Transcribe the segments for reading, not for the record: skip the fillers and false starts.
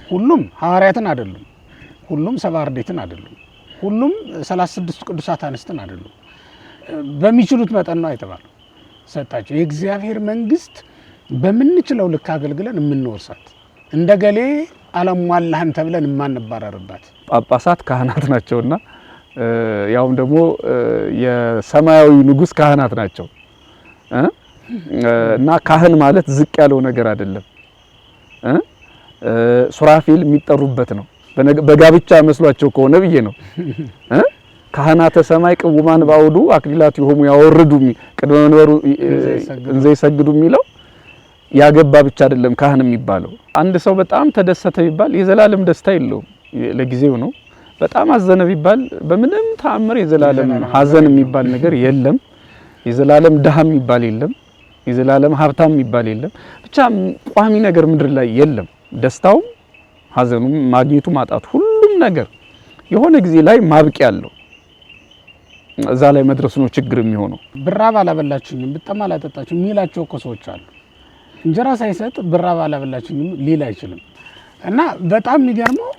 ሁሉም ሐዋርያትን አይደሉም። ሁሉም ሰብዓ አርድእትን አይደሉም። ሁሉም 36 ቅዱሳት አንስትን አይደሉም። በሚችሉት መጠን ነው የተባለው ሰጣቸው። የእግዚአብሔር መንግስት በምንችለው ልክ አገልግለን የምንወርሳት እንደገሌ አላሟላህም ተብለን የማንባረርባት። ጳጳሳት ካህናት ናቸውና ያውም ደግሞ የሰማያዊ ንጉስ ካህናት ናቸው እና ካህን ማለት ዝቅ ያለው ነገር አይደለም። ሱራፌል የሚጠሩበት ነው። በጋብቻ መስሏቸው ከሆነ ብዬ ነው። ካህናተ ሰማይ ቅውማን ባውዱ አክሊላት ይሆሙ ያወርዱ ቅድመ መንበሩ እንዘ ይሰግዱ የሚለው ያገባ ብቻ አይደለም ካህን የሚባለው። አንድ ሰው በጣም ተደሰተ ቢባል የዘላለም ደስታ የለውም፣ ለጊዜው ነው። በጣም አዘነ ቢባል በምንም ተአምር የዘላለም ሀዘን የሚባል ነገር የለም። የዘላለም ድሃ የሚባል የለም። የዘላለም ሀብታም የሚባል የለም። ብቻ ቋሚ ነገር ምድር ላይ የለም። ደስታው፣ ሀዘኑም፣ ማግኘቱ፣ ማጣቱ ሁሉም ነገር የሆነ ጊዜ ላይ ማብቂያ አለው። እዛ ላይ መድረሱ ነው ችግር የሚሆነው። ብራብ አላበላችሁኝም ብጠማ አላጠጣችሁም የሚላቸው እኮ ሰዎች አሉ። እንጀራ ሳይሰጥ ብራብ አላበላችሁኝም ሊል አይችልም። እና በጣም የሚገርመው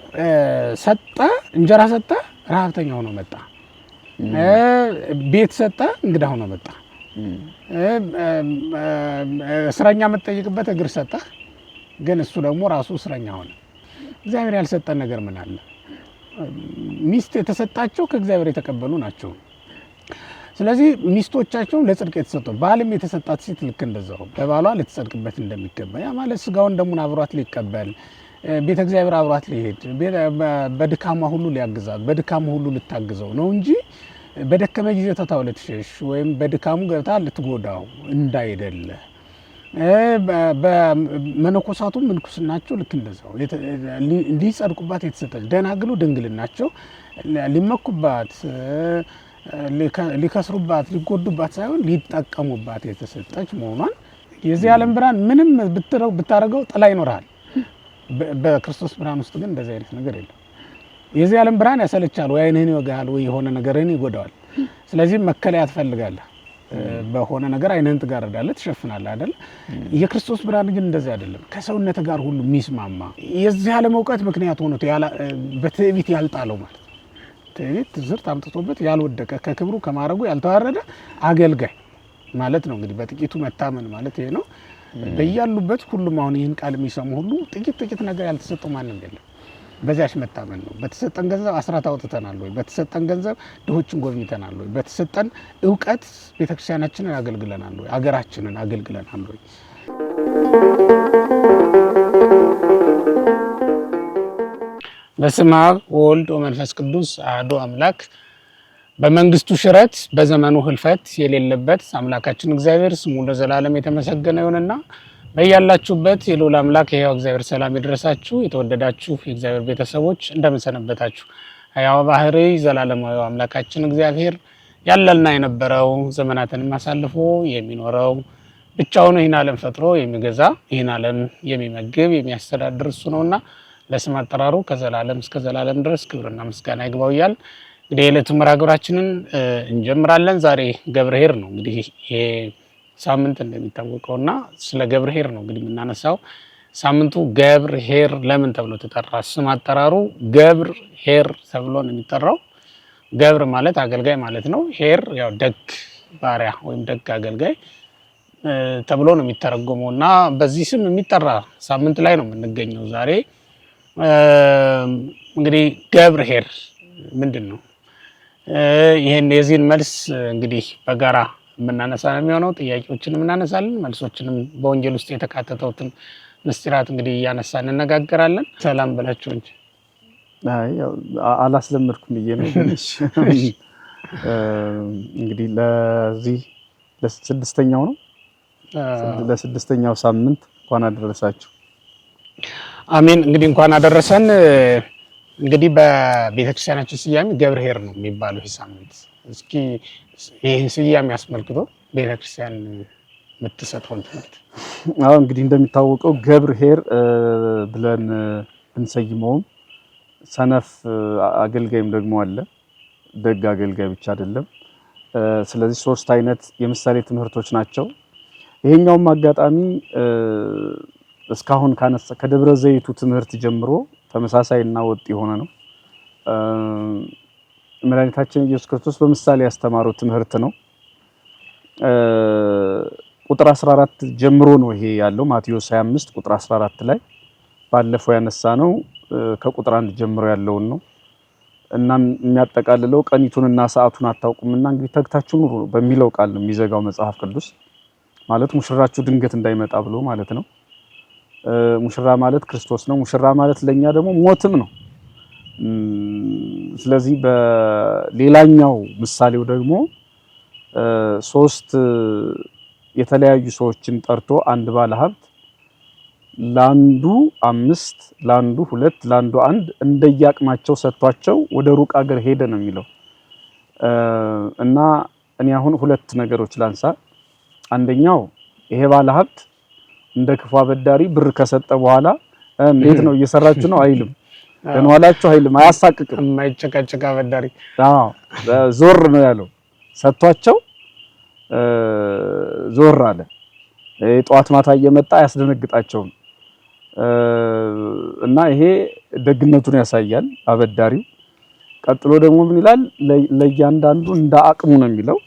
ሰጠ፣ እንጀራ ሰጠ፣ ረሀብተኛ ሆኖ መጣ። ቤት ሰጠ፣ እንግዳ ሆኖ መጣ። እስረኛ የምትጠይቅበት እግር ሰጠ፣ ግን እሱ ደግሞ ራሱ እስረኛ ሆነ። እግዚአብሔር ያልሰጠን ነገር ምን አለ? ሚስት የተሰጣቸው ከእግዚአብሔር የተቀበሉ ናቸው። ስለዚህ ሚስቶቻቸውን ለጽድቅ የተሰጡ፣ ባልም የተሰጣት ሴት ልክ እንደዛው በባሏ ልትጸድቅበት እንደሚገባ፣ ያ ማለት ስጋውን ደሙን አብሯት ሊቀበል፣ ቤተ እግዚአብሔር አብሯት ሊሄድ፣ በድካማ ሁሉ ሊያግዛት፣ በድካማ ሁሉ ልታግዘው ነው እንጂ በደከመ ጊዜ ተታው ልትሸሽ ወይም በድካሙ ገብታ ልትጎዳው እንዳይደለ። በመነኮሳቱም ምንኩስናቸው ልክ እንደዛው ሊጸድቁባት የተሰጠች፣ ደናግሉ ድንግልናቸው ሊመኩባት፣ ሊከስሩባት፣ ሊጎዱባት ሳይሆን ሊጠቀሙባት የተሰጠች መሆኗን የዚህ ዓለም ብርሃን ምንም ብታረገው ጥላ ይኖርሃል። በክርስቶስ ብርሃን ውስጥ ግን እንደዚህ አይነት ነገር የለም። የዚህ ዓለም ብርሃን ያሰለቻል፣ ወይ ዓይንህን ይወጋል፣ ወይ የሆነ ነገርህን ይጎዳዋል። ስለዚህ መከለያ ትፈልጋለህ። በሆነ ነገር ዓይንህን ትጋርዳለህ፣ ትሸፍናለህ አይደል? የክርስቶስ ብርሃን ግን እንደዚህ አይደለም። ከሰውነት ጋር ሁሉ የሚስማማ የዚህ ዓለም እውቀት ምክንያት ሆኖት በትዕቢት ያልጣለው ማለት ነው። ትዕቢት ዝርት አምጥቶበት ያልወደቀ ከክብሩ ከማረጉ ያልተዋረደ አገልጋይ ማለት ነው። እንግዲህ በጥቂቱ መታመን ማለት ይሄ ነው። በያሉበት ሁሉም አሁን ይህን ቃል የሚሰሙ ሁሉ ጥቂት ነገር ያልተሰጠው ማንም የለም። በዚያች መታመን ነው። በተሰጠን ገንዘብ አስራት አውጥተናል ወይ? በተሰጠን ገንዘብ ድሆችን ጎብኝተናል ወይ? በተሰጠን እውቀት ቤተክርስቲያናችንን አገልግለናል ወይ? አገራችንን አገልግለናል ወይ? በስመ አብ ወወልድ ወመንፈስ ቅዱስ አሐዱ አምላክ። በመንግስቱ ሽረት በዘመኑ ህልፈት የሌለበት አምላካችን እግዚአብሔር ስሙ ለዘላለም የተመሰገነ ይሁንና በያላችሁበት የልዑል አምላክ የሕያው እግዚአብሔር ሰላም ይድረሳችሁ። የተወደዳችሁ የእግዚአብሔር ቤተሰቦች እንደምን ሰነበታችሁ? ሕያው ባህሪ ዘላለማዊ አምላካችን እግዚአብሔር ያለና የነበረው ዘመናትን አሳልፎ የሚኖረው ብቻውን ይህን ዓለም ፈጥሮ የሚገዛ ይህን ዓለም የሚመግብ የሚያስተዳድር እሱ ነውና ለስም አጠራሩ ከዘላለም እስከ ዘላለም ድረስ ክብርና ምስጋና ይግባው እያል እንግዲህ የዕለቱ መርሐ ግብራችንን እንጀምራለን። ዛሬ ገብርኄር ነው። እንግዲህ ይሄ ሳምንት እንደሚታወቀውና ስለ ገብርኄር ነው እንግዲህ የምናነሳው። ሳምንቱ ገብርኄር ለምን ተብሎ ተጠራ? ስም አጠራሩ ገብርኄር ተብሎ ነው የሚጠራው። ገብር ማለት አገልጋይ ማለት ነው። ኄር ያው ደግ ባሪያ ወይም ደግ አገልጋይ ተብሎ ነው የሚተረጎመው እና በዚህ ስም የሚጠራ ሳምንት ላይ ነው የምንገኘው ዛሬ። እንግዲህ ገብርኄር ምንድን ነው? ይሄን የዚህን መልስ እንግዲህ በጋራ የምናነሳ ነው የሚሆነው። ጥያቄዎችንም እናነሳለን፣ መልሶችንም በወንጌል ውስጥ የተካተተውትን ምስጢራት እንግዲህ እያነሳ እንነጋገራለን። ሰላም በላችሁ እንጂ አላስለመድኩም ብዬ ነው። እንግዲህ ለዚህ ለስድስተኛው ነው ለስድስተኛው ሳምንት እንኳን አደረሳችሁ። አሜን። እንግዲህ እንኳን አደረሰን። እንግዲህ በቤተክርስቲያናችን ስያሜ ገብርኄር ነው የሚባለው ይህ ሳምንት። እስኪ ይህን ስያሜ አስመልክቶ ቤተክርስቲያን የምትሰጠውን ትምህርት። አሁን እንግዲህ እንደሚታወቀው ገብርኄር ብለን ብንሰይመውም ሰነፍ አገልጋይም ደግሞ አለ፣ ደግ አገልጋይ ብቻ አይደለም። ስለዚህ ሶስት አይነት የምሳሌ ትምህርቶች ናቸው። ይሄኛውም አጋጣሚ እስካሁን ከደብረ ዘይቱ ትምህርት ጀምሮ ተመሳሳይና ወጥ የሆነ ነው። መድኃኒታችን ኢየሱስ ክርስቶስ በምሳሌ ያስተማረው ትምህርት ነው። ቁጥር 14 ጀምሮ ነው ይሄ ያለው ማቴዎስ 25 ቁጥር 14 ላይ ባለፈው ያነሳ ነው ከቁጥር 1 ጀምሮ ያለውን ነው እና የሚያጠቃልለው ቀኒቱንና ሰዓቱን አታውቁምና እንግዲህ ተግታችሁ ኑሩ በሚለው ቃል ነው የሚዘጋው መጽሐፍ ቅዱስ። ማለት ሙሽራችሁ ድንገት እንዳይመጣ ብሎ ማለት ነው። ሙሽራ ማለት ክርስቶስ ነው። ሙሽራ ማለት ለኛ ደግሞ ሞትም ነው። ስለዚህ በሌላኛው ምሳሌው ደግሞ 3 የተለያዩ ሰዎችን ጠርቶ አንድ ባለሀብት ላንዱ 5 ላንዱ 2 ላንዱ 1 እንደየአቅማቸው ሰጥቷቸው ወደ ሩቅ አገር ሄደ ነው የሚለው። እና እኔ አሁን 2 ነገሮች ላንሳ። አንደኛው ይሄ ባለሀብት እንደ ክፉ አበዳሪ ብር ከሰጠ በኋላ እንዴት ነው እየሰራችሁ ነው አይልም፣ ደንዋላችሁ አይልም፣ አያሳቅቅም። የማይጨቃጨቅ አበዳሪ ዞር ነው ያለው። ሰጥቷቸው ዞር አለ። ጠዋት ማታ እየመጣ አያስደነግጣቸውም። እና ይሄ ደግነቱን ያሳያል አበዳሪው። ቀጥሎ ደግሞ ምን ይላል? ለእያንዳንዱ እንደ አቅሙ ነው የሚለው።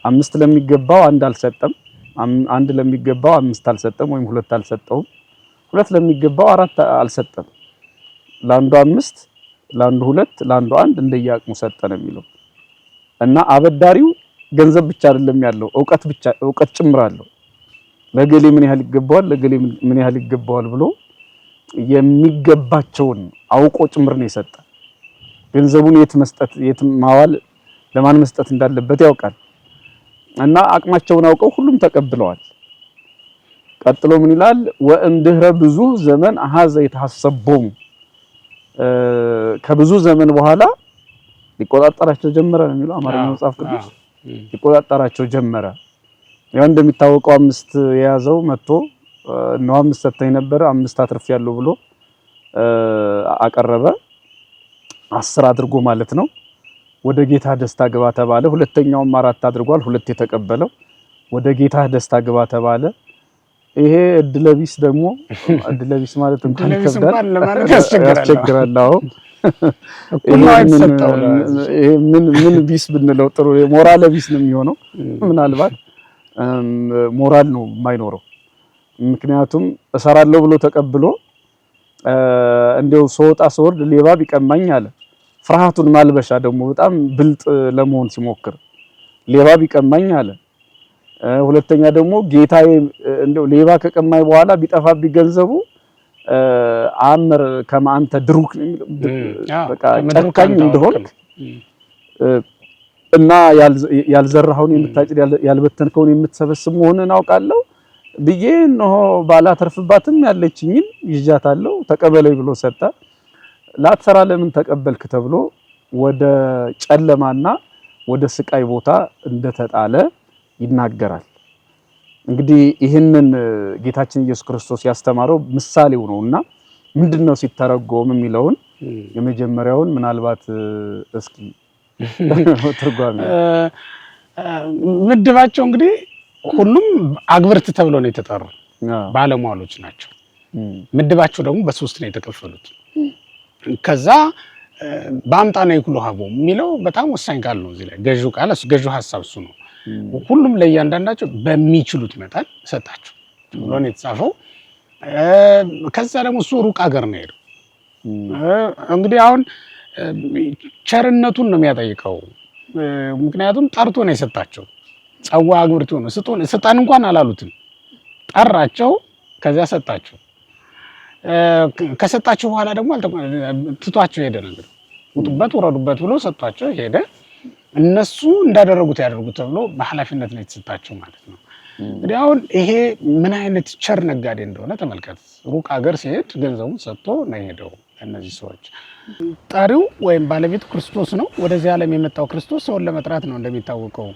5 ለሚገባው 1 አልሰጠም፣ 1 ለሚገባው 5 አልሰጠም ወይም 2 አልሰጠውም፣ 2 ለሚገባው 4 አልሰጠም። ለአንዱ 5 ለአንዱ 2 ለአንዱ 1 እንደየአቅሙ ሰጠ ነው የሚለው። እና አበዳሪው ገንዘብ ብቻ አይደለም ያለው እውቀት ጭምር አለው። ለገሌ ምን ያህል ይገባዋል፣ ለገሌ ምን ያህል ይገባዋል ብሎ የሚገባቸውን አውቆ ጭምር ነው የሰጠ። ገንዘቡን የት ማዋል ለማን መስጠት እንዳለበት ያውቃል። እና አቅማቸውን አውቀው ሁሉም ተቀብለዋል። ቀጥሎ ምን ይላል? ወእምድህረ ብዙ ዘመን አሃዘ የተሐሰቦሙ፣ ከብዙ ዘመን በኋላ ሊቆጣጠራቸው ጀመረ ነው የሚለው አማርኛው መጽሐፍ ቅዱስ። ሊቆጣጠራቸው ጀመረ። ያው እንደሚታወቀው 5 የያዘው መጥቶ ነው 5 ሰጥተኝ ነበር 5 አትርፌያለሁ ብሎ አቀረበ። 10 አድርጎ ማለት ነው። ወደ ጌታ ደስታ ግባ ተባለ። ሁለተኛውም 4 አድርጓል፣ 2 የተቀበለው ወደ ጌታ ደስታ ግባ ተባለ። ይሄ እድለቢስ ደግሞ እድለቢስ ማለት እንኳን ከብዳል ለማለት ያስቸግራል። አዎ ይሄ ምን ቢስ ብንለው ጥሩ ሞራል ቢስ ነው የሚሆነው። ምናልባት ሞራል ነው የማይኖረው። ምክንያቱም እሰራለሁ ብሎ ተቀብሎ እንደው ሰውጣ ሰወርድ ሌባ ቢቀማኝ አለ። ፍርሃቱን ማልበሻ ደግሞ በጣም ብልጥ ለመሆን ሲሞክር ሌባ ቢቀማኝ አለ። ሁለተኛ ደግሞ ጌታዬ እንደው ሌባ ከቀማኝ በኋላ ቢጠፋብኝ ገንዘቡ አመር ከማንተ ድሩክ በቃ ጨካኝ እንደሆንክ እና ያልዘራኸውን የምታጭድ ያልበተንከውን የምትሰበስብ መሆንን አውቃለሁ ብዬ ነው ባላተርፍባትም ያለችኝን ይዣታለሁ ተቀበለኝ ብሎ ሰጠ። ላትሰራ ለምን ተቀበልክ ተብሎ ወደ ጨለማና ወደ ስቃይ ቦታ እንደተጣለ ይናገራል። እንግዲህ ይህንን ጌታችን ኢየሱስ ክርስቶስ ያስተማረው ምሳሌው ነውና ምንድነው ሲተረጎም የሚለውን የመጀመሪያውን ምናልባት እስኪ ትርጓሜ ምድባቸው እንግዲህ ሁሉም አግብርት ተብሎ ነው የተጠሩ ባለሟሎች ናቸው። ምድባቸው ደግሞ በ3 ነው የተከፈሉት። ከዛ በአምጣ ነው ይኩሉሃቦ የሚለው በጣም ወሳኝ ቃል ነው። እዚህ ላይ ገዢው ሐሳብ እሱ ነው። ሁሉም ለእያንዳንዳቸው በሚችሉት መጠን ሰጣቸው ብሎ ነው የተጻፈው። ከዛ ደግሞ እሱ ሩቅ አገር ነው ሄደው። እንግዲህ አሁን ቸርነቱን ነው የሚያጠይቀው። ምክንያቱም ጠርቶ ነው የሰጣቸው። ጸዋ አግብርቱ ነው ስጠን እንኳን አላሉትም። ጠራቸው፣ ከዚያ ሰጣቸው። ከሰጣቸው በኋላ ደግሞ ትቷቸው ሄደ። ነገር ውጡበት ወረዱበት ብሎ ሰጣቸው ሄደ። እነሱ እንዳደረጉት ያደርጉት ተብሎ በኃላፊነት ነው የተሰጣቸው ማለት ነው። እንግዲህ አሁን ይሄ ምን አይነት ቸር ነጋዴ እንደሆነ ተመልከት። ሩቅ ሀገር ሲሄድ ገንዘቡን ሰጥቶ ነው የሄደው። እነዚህ ሰዎች ጠሪው ወይም ባለቤቱ ክርስቶስ ነው። ወደዚህ ዓለም የመጣው ክርስቶስ ሰውን ለመጥራት ነው። እንደሚታወቀው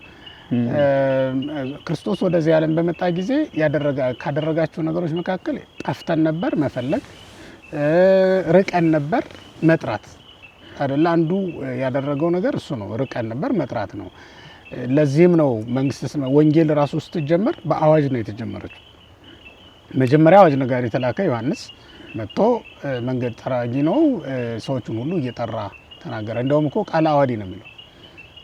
ክርስቶስ ወደዚህ ዓለም በመጣ ጊዜ ካደረጋቸው ነገሮች መካከል ጠፍተን ነበር መፈለግ፣ ርቀን ነበር መጥራት አይደል? አንዱ ያደረገው ነገር እሱ ነው። ርቀን ነበር መጥራት ነው። ለዚህም ነው ወንጌል ራሱ ስትጀመር በአዋጅ ነው የተጀመረችው። መጀመሪያ አዋጅ ነጋሪ የተላከ ዮሐንስ፣ መጥቶ መንገድ ጠራጊ ነው፣ ሰዎችን ሁሉ እየጠራ ተናገረ። እንደውም እኮ ቃለ ዓዋዲ ነው የሚለው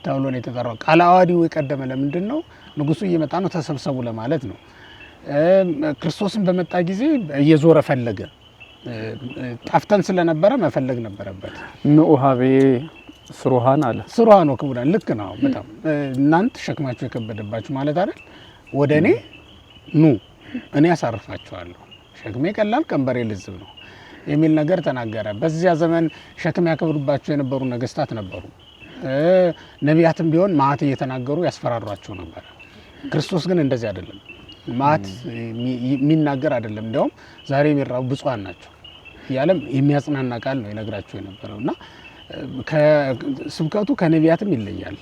ተብሎ ነው የተጠራው። ቃለ ዓዋዲው የቀደመ ለምንድን ነው? ንጉሱ እየመጣ ነው ተሰብሰቡ ለማለት ነው። ክርስቶስን በመጣ ጊዜ እየዞረ ፈለገ። ጠፍተን ስለነበረ መፈለግ ነበረበት። ንኡሃቤ ስሩሃን አለ። ስሩሃን ነው ክቡዳን፣ ልክ ነው በጣም እናንተ ሸክማችሁ የከበደባችሁ ማለት አይደል? ወደ እኔ ኑ እኔ ያሳርፋችኋለሁ፣ ሸክሜ ቀላል ቀንበሬ ልዝብ ነው የሚል ነገር ተናገረ። በዚያ ዘመን ሸክም ያከብዱባቸው የነበሩ ነገስታት ነበሩ። ነቢያትም ቢሆን መዓት እየተናገሩ ያስፈራሯቸው ነበር። ክርስቶስ ግን እንደዚህ አይደለም። መዓት የሚናገር አይደለም። እንዲያውም ዛሬ የሚራቡ ብፁዓን ናቸው እያለም የሚያጽናና ቃል ነው ይነግራቸው የነበረው እና ስብከቱ ከነቢያትም ይለያል።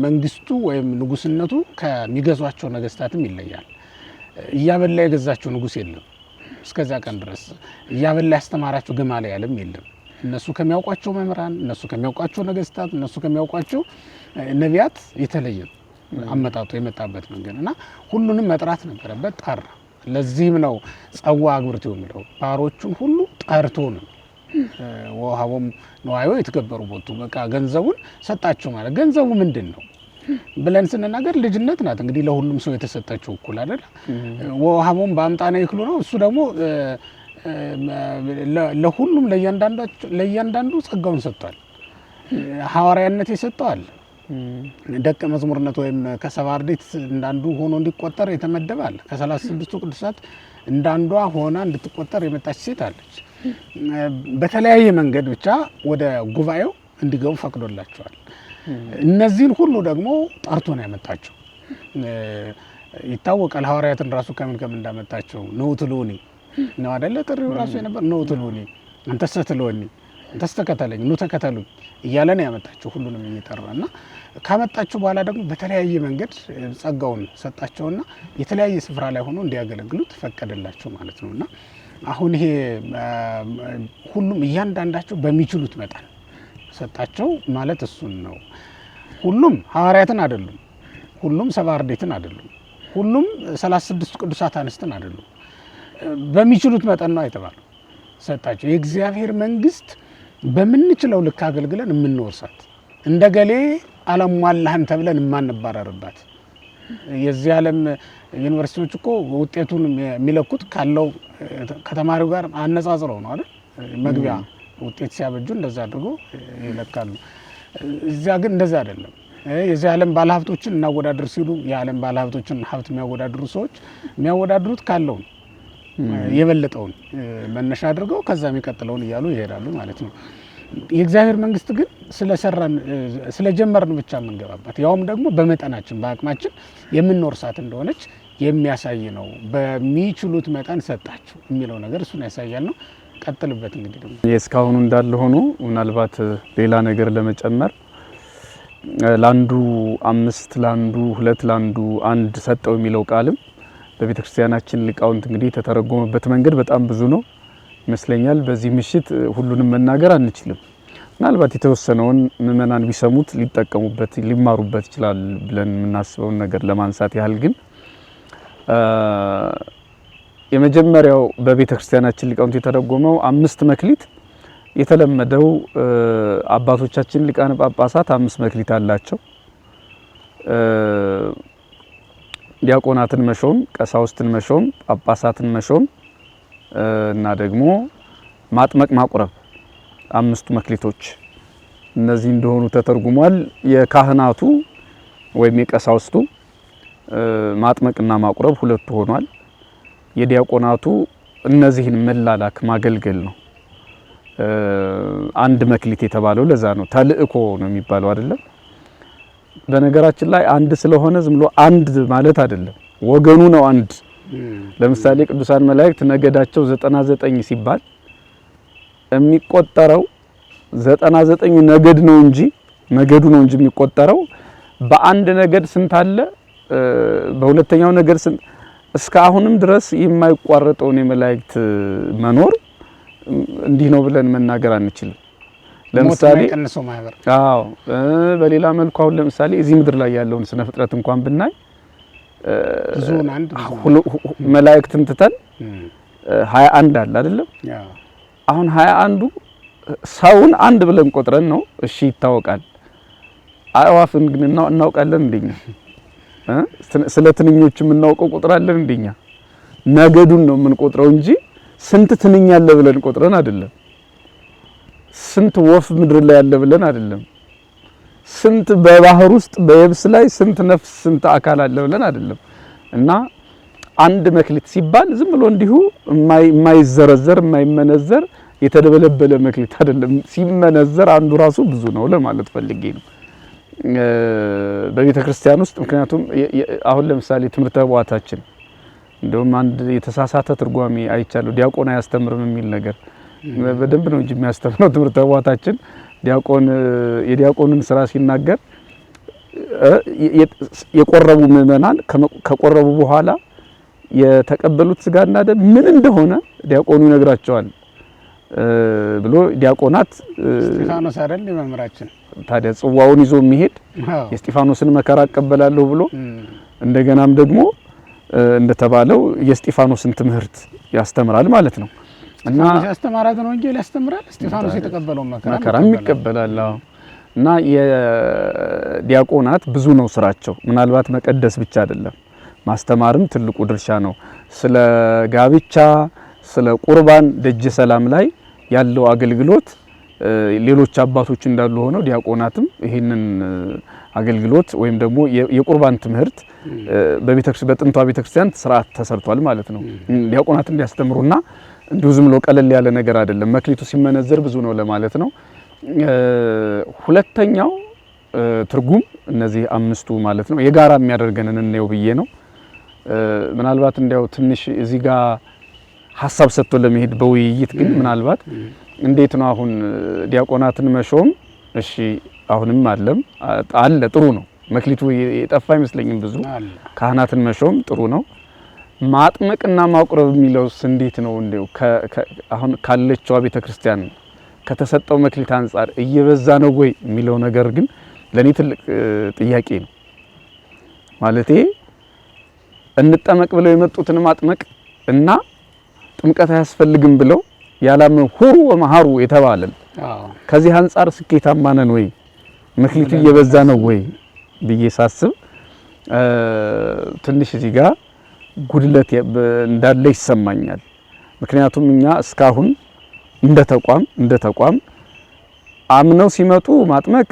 መንግስቱ ወይም ንጉስነቱ ከሚገዟቸው ነገስታትም ይለያል። እያበላ የገዛቸው ንጉስ የለም እስከዛ ቀን ድረስ። እያበላ ያስተማራቸው ገማልያልም የለም። እነሱ ከሚያውቋቸው መምህራን፣ እነሱ ከሚያውቋቸው ነገስታት፣ እነሱ ከሚያውቋቸው ነቢያት የተለየ አመጣጡ የመጣበት መንገድ እና ሁሉንም መጥራት ነበረበት። ጠራ። ለዚህም ነው ጸዋ አግብርቱ የሚለው ባሮቹን ሁሉ ጠርቶ ነው። ወሃቦም ነዋዮ የተገበሩ ቦቱ በቃ ገንዘቡን ሰጣቸው ማለት ገንዘቡ ምንድን ነው ብለን ስንናገር ልጅነት ናት እንግዲህ ለሁሉም ሰው የተሰጠችው እኩል አይደል? ወሃቦም በአምጣነ ይክሉ ነው። እሱ ደግሞ ለሁሉም ለእያንዳንዱ ጸጋውን ሰጥቷል። ሐዋርያነት የሰጠዋል፣ ደቀ መዝሙርነት ወይም ከሰባ አርድእት እንዳንዱ ሆኖ እንዲቆጠር የተመደባል። ከ36ቱ ቅዱሳት እንዳንዷ ሆና እንድትቆጠር የመጣች ሴት አለች። በተለያየ መንገድ ብቻ ወደ ጉባኤው እንዲገቡ ፈቅዶላቸዋል። እነዚህን ሁሉ ደግሞ ጠርቶ ነው ያመጣቸው። ይታወቃል። ሐዋርያትን ራሱ ከምን እንዳመጣቸው ነው ትሉኒ ነው አይደለ? ጥሪው ራሱ የነበር ነው ትሉኒ፣ አንተስ ትሉኒ፣ አንተስ ተከተለኝ፣ ኑ ተከተሉኝ እያለ ነው ያመጣቸው። ሁሉንም እየጠራና ካመጣቸው በኋላ ደግሞ በተለያየ መንገድ ጸጋውን ሰጣቸውና የተለያየ ስፍራ ላይ ሆኖ እንዲያገለግሉ ተፈቀደላቸው ማለት ነውና አሁን ይሄ ሁሉም እያንዳንዳቸው በሚችሉት መጠን ሰጣቸው ማለት እሱን ነው። ሁሉም ሐዋርያትን አይደሉም፣ ሁሉም ሰባ አርድእትን አይደሉም፣ ሁሉም 36 ቅዱሳት አንስትን አይደሉም። በሚችሉት መጠን ነው የተባለው ሰጣቸው። የእግዚአብሔር መንግስት በምንችለው ልክ አገልግለን የምንወርሳት እንደገሌ አላሟላህም ተብለን የማንባረርባት። የዚህ ዓለም ዩኒቨርሲቲዎች እኮ ውጤቱን የሚለኩት ካለው ከተማሪው ጋር አነጻጽረው ነው አይደል? መግቢያ ውጤት ሲያበጁ እንደዛ አድርጎ ይለካሉ። እዚያ ግን እንደዛ አይደለም። የዚህ ዓለም ባለሀብቶችን እናወዳድር ሲሉ የዓለም ባለሀብቶችን ሀብት የሚያወዳድሩ ሰዎች የሚያወዳድሩት ካለው የበለጠውን መነሻ አድርገው ከዛ የሚቀጥለውን እያሉ ይሄዳሉ ማለት ነው። የእግዚአብሔር መንግስት ግን ስለሰራን ስለጀመርን ብቻ የምንገባባት ያውም ደግሞ በመጠናችን በአቅማችን የምንወርሳት እንደሆነች የሚያሳይ ነው። በሚችሉት መጠን ሰጣቸው የሚለው ነገር እሱን ያሳያል ነው። ቀጥልበት እንግዲህ ደግሞ የእስካሁኑ እንዳለ ሆኖ ምናልባት ሌላ ነገር ለመጨመር ላንዱ 5 ላንዱ 2 ላንዱ 1 ሰጠው የሚለው ቃልም በቤተ ክርስቲያናችን ሊቃውንት እንግዲህ የተተረጎመበት መንገድ በጣም ብዙ ነው ይመስለኛል። በዚህ ምሽት ሁሉንም መናገር አንችልም። ምናልባት የተወሰነውን ምእመናን ቢሰሙት ሊጠቀሙበት ሊማሩበት ይችላል ብለን የምናስበውን ነገር ለማንሳት ያህል ግን የመጀመሪያው በቤተ ክርስቲያናችን ሊቃውንት የተረጎመው 5 መክሊት የተለመደው አባቶቻችን ሊቃነ ጳጳሳት 5 መክሊት አላቸው። ዲያቆናትን መሾም፣ ቀሳውስትን መሾም፣ ጳጳሳትን መሾም እና ደግሞ ማጥመቅ ማቁረብ 5ቱ መክሊቶች እነዚህ እንደሆኑ ተተርጉሟል። የካህናቱ ወይም የቀሳውስቱ ማጥመቅና ማቁረብ 2 ሆኗል። የዲያቆናቱ እነዚህን መላላክ ማገልገል ነው። 1 መክሊት የተባለው ለዛ ነው። ተልእኮ ነው የሚባለው አይደለም። በነገራችን ላይ አንድ ስለሆነ ዝም ብሎ አንድ ማለት አይደለም፣ ወገኑ ነው አንድ። ለምሳሌ ቅዱሳን መላእክት ነገዳቸው 99 ሲባል የሚቆጠረው 99 ነገድ ነው እንጂ ነገዱ ነው እንጂ የሚቆጠረው በአንድ ነገድ ስንት አለ፣ በሁለተኛው ነገድ ስንት፣ እስከ አሁንም ድረስ የማይቋረጠውን የመላእክት መኖር እንዲህ ነው ብለን መናገር አንችልም። ለምሳሌ አዎ በሌላ መልኩ አሁን ለምሳሌ እዚህ ምድር ላይ ያለውን ስነ ፍጥረት እንኳን ብናይ ብዙውን አንድ መላእክትን ትተን 21 አለ አይደለም? ያው አሁን 21ዱ ሰውን አንድ ብለን ቆጥረን ነው እሺ ይታወቃል። አእዋፍን ግን እናውቃለን እንደኛ ስለ ትንኞች የምናውቀው ቁጥር አለን እንደኛ ነገዱን ነው የምንቆጥረው እንጂ ስንት ትንኝ አለ ብለን ቆጥረን አይደለም። ስንት ወፍ ምድር ላይ አለ ብለን አይደለም። ስንት በባህር ውስጥ በየብስ ላይ ስንት ነፍስ ስንት አካል አለ ብለን አይደለም። እና አንድ መክሊት ሲባል ዝም ብሎ እንዲሁ የማይዘረዘር የማይመነዘር የተደበለበለ መክሊት አይደለም። ሲመነዘር አንዱ ራሱ ብዙ ነው ለማለት ፈልጌ ነው በቤተ ክርስቲያን ውስጥ። ምክንያቱም አሁን ለምሳሌ ትምህርተ ኅቡዓታችን እንደውም አንድ የተሳሳተ ትርጓሜ አይቻለሁ። ዲያቆን አያስተምርም የሚል ነገር በደንብ ነው እንጂ የሚያስተምረው ትምህርተ ኅቡዓታችን የዲያቆንን ስራ ሲናገር የቆረቡ ምእመናን ከቆረቡ በኋላ የተቀበሉት ስጋና ደም ምን እንደሆነ ዲያቆኑ ይነግራቸዋል ብሎ ዲያቆናት እስጢፋኖስ አይደል መምህራችን ታዲያ ጽዋውን ይዞ የሚሄድ የእስጢፋኖስን መከራ እቀበላለሁ ብሎ እንደገናም ደግሞ እንደተባለው የእስጢፋኖስን ትምህርት ያስተምራል ማለት ነው። እና ያስተማራትን ወንጌል ያስተምራል። እስጢፋኖስ የተቀበለው መከራ ይቀበላል። እና የዲያቆናት ብዙ ነው ስራቸው። ምናልባት መቀደስ ብቻ አይደለም፣ ማስተማርም ትልቁ ድርሻ ነው። ስለ ጋብቻ፣ ስለ ቁርባን ደጀ ሰላም ላይ ያለው አገልግሎት ሌሎች አባቶች እንዳሉ ሆነው ዲያቆናትም ይሄንን አገልግሎት ወይም ደግሞ የቁርባን ትምህርት በጥንቷ ቤተክርስቲያን ስርዓት ተሰርቷል ማለት ነው። ዲያቆናት እንዲያስተምሩና እንዲሁ ዝም ብሎ ቀለል ያለ ነገር አይደለም። መክሊቱ ሲመነዘር ብዙ ነው ለማለት ነው። ሁለተኛው ትርጉም እነዚህ አምስቱ ማለት ነው የጋራ የሚያደርገንን እንየው ብዬ ነው። ምናልባት እንዲያው ትንሽ እዚህ ጋር ሐሳብ ሰጥቶ ለመሄድ በውይይት ግን ምናልባት እንዴት ነው አሁን ዲያቆናትን መሾም? እሺ አሁንም አለ ጥሩ ነው። መክሊቱ የጠፋ አይመስለኝም። ብዙ ካህናትን መሾም ጥሩ ነው። ማጥመቅና ማቁረብ የሚለውስ እንዴት ነው? እንደው አሁን ካለችው ቤተክርስቲያን ከተሰጠው መክሊት አንፃር እየበዛ ነው ወይ የሚለው ነገር ግን ለኔ ትልቅ ጥያቄ ነው። ማለቴ እንጠመቅ ብለው የመጡትን ማጥመቅ እና ጥምቀት አያስፈልግም ብለው ያላምን ሁሩ ወመሃሩ የተባለን ከዚህ አንፃር ስኬታማ ነን ወይ? መክሊቱ እየበዛ ነው ወይ ብዬ ሳስብ ትንሽ እዚህ ጋር ጉድለት እንዳለ ይሰማኛል። ምክንያቱም እኛ እስካሁን እንደ ተቋም አምነው ሲመጡ ማጥመቅ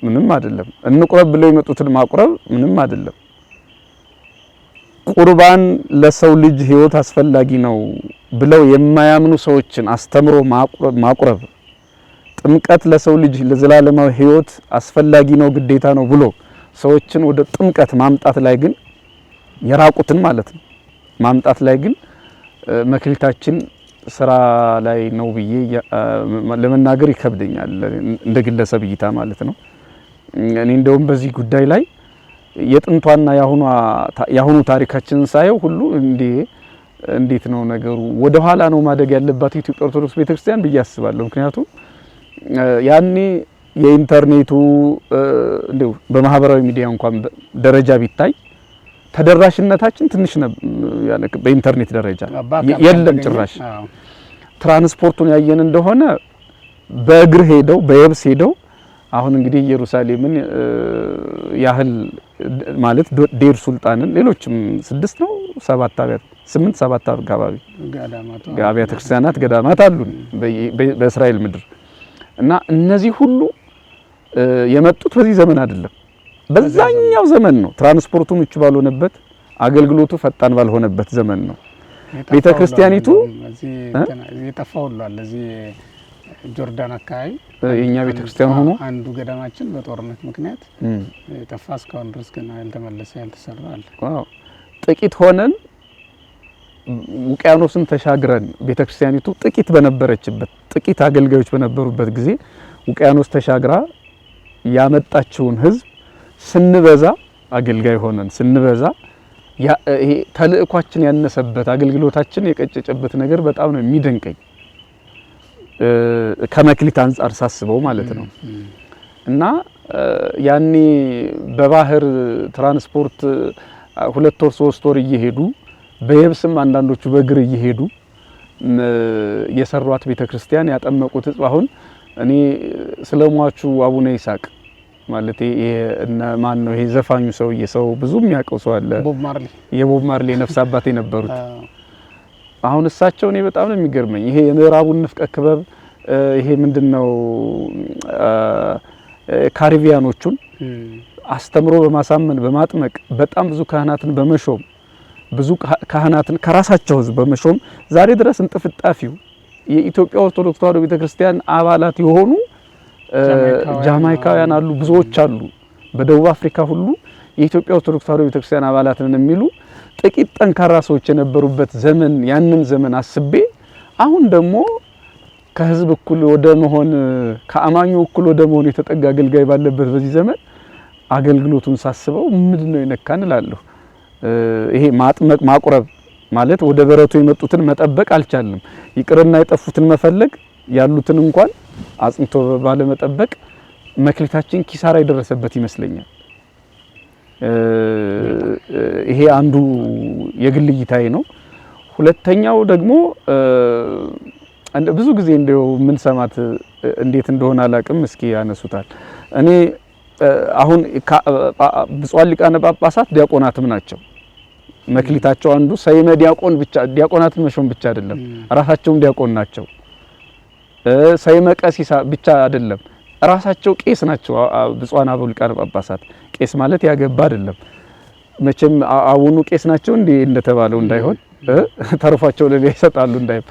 ምንም አይደለም፣ እንቁረብ ብለው የመጡትን ማቁረብ ምንም አይደለም። ቁርባን ለሰው ልጅ ሕይወት አስፈላጊ ነው ብለው የማያምኑ ሰዎችን አስተምሮ ማቁረብ፣ ጥምቀት ለሰው ልጅ ለዘላለማዊ ሕይወት አስፈላጊ ነው ግዴታ ነው ብሎ ሰዎችን ወደ ጥምቀት ማምጣት ላይ ግን የራቁትን ማለት ነው ማምጣት ላይ ግን መክሊታችን ስራ ላይ ነው ብዬ ለመናገር ይከብደኛል፣ እንደ ግለሰብ እይታ ማለት ነው። እኔ እንደውም በዚህ ጉዳይ ላይ የጥንቷና ያሁኑ ታሪካችንን ሳየው ሁሉ እንዴት ነው ነገሩ ወደ ኋላ ነው ማደግ ያለባት ኢትዮጵያ ኦርቶዶክስ ቤተክርስቲያን ብዬ አስባለሁ። ምክንያቱም ያኔ የኢንተርኔቱ እንደው በማህበራዊ ሚዲያ እንኳን ደረጃ ቢታይ ተደራሽነታችን ትንሽ ነው። ያለ በኢንተርኔት ደረጃ የለም ጭራሽ። ትራንስፖርቱን ያየን እንደሆነ በእግር ሄደው በየብስ ሄደው አሁን እንግዲህ ኢየሩሳሌምን ያህል ማለት ዴር ሱልጣንን ሌሎችም 6 ነው 7 አካባቢ አብያተ ክርስቲያናት ገዳማት አሉን በእስራኤል ምድር እና እነዚህ ሁሉ የመጡት በዚህ ዘመን አይደለም፣ በዛኛው ዘመን ነው። ትራንስፖርቱ ምቹ ባልሆነበት አገልግሎቱ ፈጣን ባልሆነበት ዘመን ነው ቤተክርስቲያኒቱ የጠፋው ሁሉ አለ። እዚህ ጆርዳን አካባቢ የኛ ቤተክርስቲያን ሆኖ አንዱ ገዳማችን በጦርነት ምክንያት የጠፋ እስካሁን ድረስ ግን ያልተመለሰ ያልተሰራ አለ። ዋው ጥቂት ሆነን ውቅያኖስን ተሻግረን ቤተክርስቲያኒቱ ጥቂት በነበረችበት ጥቂት አገልጋዮች በነበሩበት ጊዜ ውቅያኖስ ተሻግራ ያመጣችውን ሕዝብ ስንበዛ አገልጋይ ሆነን ስንበዛ ይሄ ተልእኳችን ያነሰበት አገልግሎታችን የቀጨጨበት ነገር በጣም ነው የሚደንቀኝ ከመክሊት አንፃር ሳስበው ማለት ነው። እና ያኔ በባህር ትራንስፖርት 2 ወር 3 ወር እየሄዱ በየብስም አንዳንዶቹ በእግር እየሄዱ የሰሯት ቤተክርስቲያን ያጠመቁት ሕዝብ አሁን እኔ ስለሟቹ አቡነ ይስሐቅ ማለት እና ማን ነው ይሄ ዘፋኙ ሰውዬ ሰው ብዙ የሚያውቀው ሰው አለ የቦብ ማርሌ ነፍስ አባት የነበሩት አሁን እሳቸው እኔ በጣም ነው የሚገርመኝ ይሄ የምዕራቡን ንፍቀ ክበብ ይሄ ምንድነው ካሪቢያኖቹን አስተምሮ በማሳመን በማጥመቅ በጣም ብዙ ካህናትን በመሾም ብዙ ካህናትን ከራሳቸው ሕዝብ በመሾም ዛሬ ድረስ እንጥፍጣፊው የኢትዮጵያ ኦርቶዶክስ ተዋሕዶ ቤተክርስቲያን አባላት የሆኑ ጃማይካውያን አሉ ብዙዎች አሉ በደቡብ አፍሪካ ሁሉ የኢትዮጵያ ኦርቶዶክስ ተዋሕዶ ቤተክርስቲያን አባላት ነን የሚሉ ጥቂት ጠንካራ ሰዎች የነበሩበት ዘመን ያንን ዘመን አስቤ አሁን ደግሞ ከህዝብ እኩል ወደ መሆን ከአማኙ እኩል ወደ መሆን የተጠጋ አገልጋይ ባለበት በዚህ ዘመን አገልግሎቱን ሳስበው ምንድነው የነካን እላለሁ ይሄ ማጥመቅ ማቁረብ ማለት ወደ በረቱ የመጡትን መጠበቅ አልቻለም ይቅርና የጠፉትን መፈለግ ያሉትን እንኳን አጽንቶ ባለ መጠበቅ መክሊታችን ኪሳራ የደረሰበት ይመስለኛል ይሄ አንዱ የግል እይታዬ ነው ሁለተኛው ደግሞ ብዙ ጊዜ እንደው ምን ሰማት እንዴት እንደሆነ አላቅም እስኪ ያነሱታል እኔ አሁን ብፁዓን ሊቃነ ጳጳሳት ዲያቆናትም ናቸው መክሊታቸው አንዱ ሰይመ ዲያቆን ብቻ ዲያቆናትን መሾም ብቻ አይደለም ራሳቸውም ዲያቆን ናቸው ሰይመ ቀሲስ ብቻ አይደለም ራሳቸው ቄስ ናቸው ብፁዓን አበው ሊቃነ ጳጳሳት ቄስ ማለት ያገባ አይደለም መቼም አቡኑ ቄስ ናቸው እንዴ እንደተባለው እንዳይሆን ተርፏቸው ለሌላ ይሰጣሉ እንዳይሆን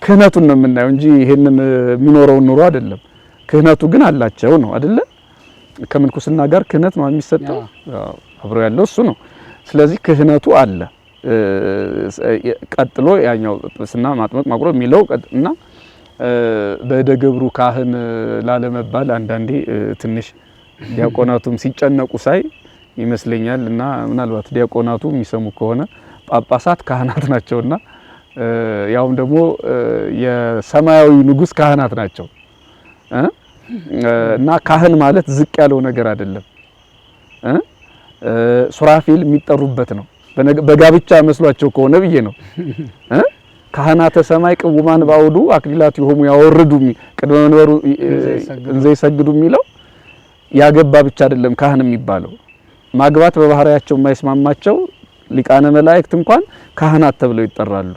ክህነቱን ነው የምናየው እንጂ ይሄንን የሚኖረው ኑሮ አይደለም ክህነቱ ግን አላቸው ነው አይደለ ከምንኩስና ጋር ክህነት ነው የሚሰጠው አብሮ ያለው እሱ ነው ስለዚህ ክህነቱ አለ ቀጥሎ ያኛው ጵጵስና ማጥመቅ ማቁረብ የሚለው እና በደገብሩ ካህን ላለመባል አንዳንዴ ትንሽ ዲያቆናቱም ሲጨነቁ ሳይ ይመስለኛል እና ምናልባት ዲያቆናቱ የሚሰሙ ከሆነ ጳጳሳት ካህናት ናቸውና ያውም ደግሞ የሰማያዊ ንጉስ ካህናት ናቸው እና ካህን ማለት ዝቅ ያለው ነገር አይደለም ሱራፌል የሚጠሩበት ነው በጋብቻ መስሏቸው ከሆነ ብዬ ነው ካህናተ ሰማይ ቅውማን ባውዱ አክሊላት ይሆሙ ያወርዱ ቅድመ መንበሩ እንዘ ይሰግዱ የሚለው ያገባ ብቻ አይደለም ካህን የሚባለው ማግባት በባህሪያቸው የማይስማማቸው ሊቃነ መላእክት እንኳን ካህናት ተብለው ይጠራሉ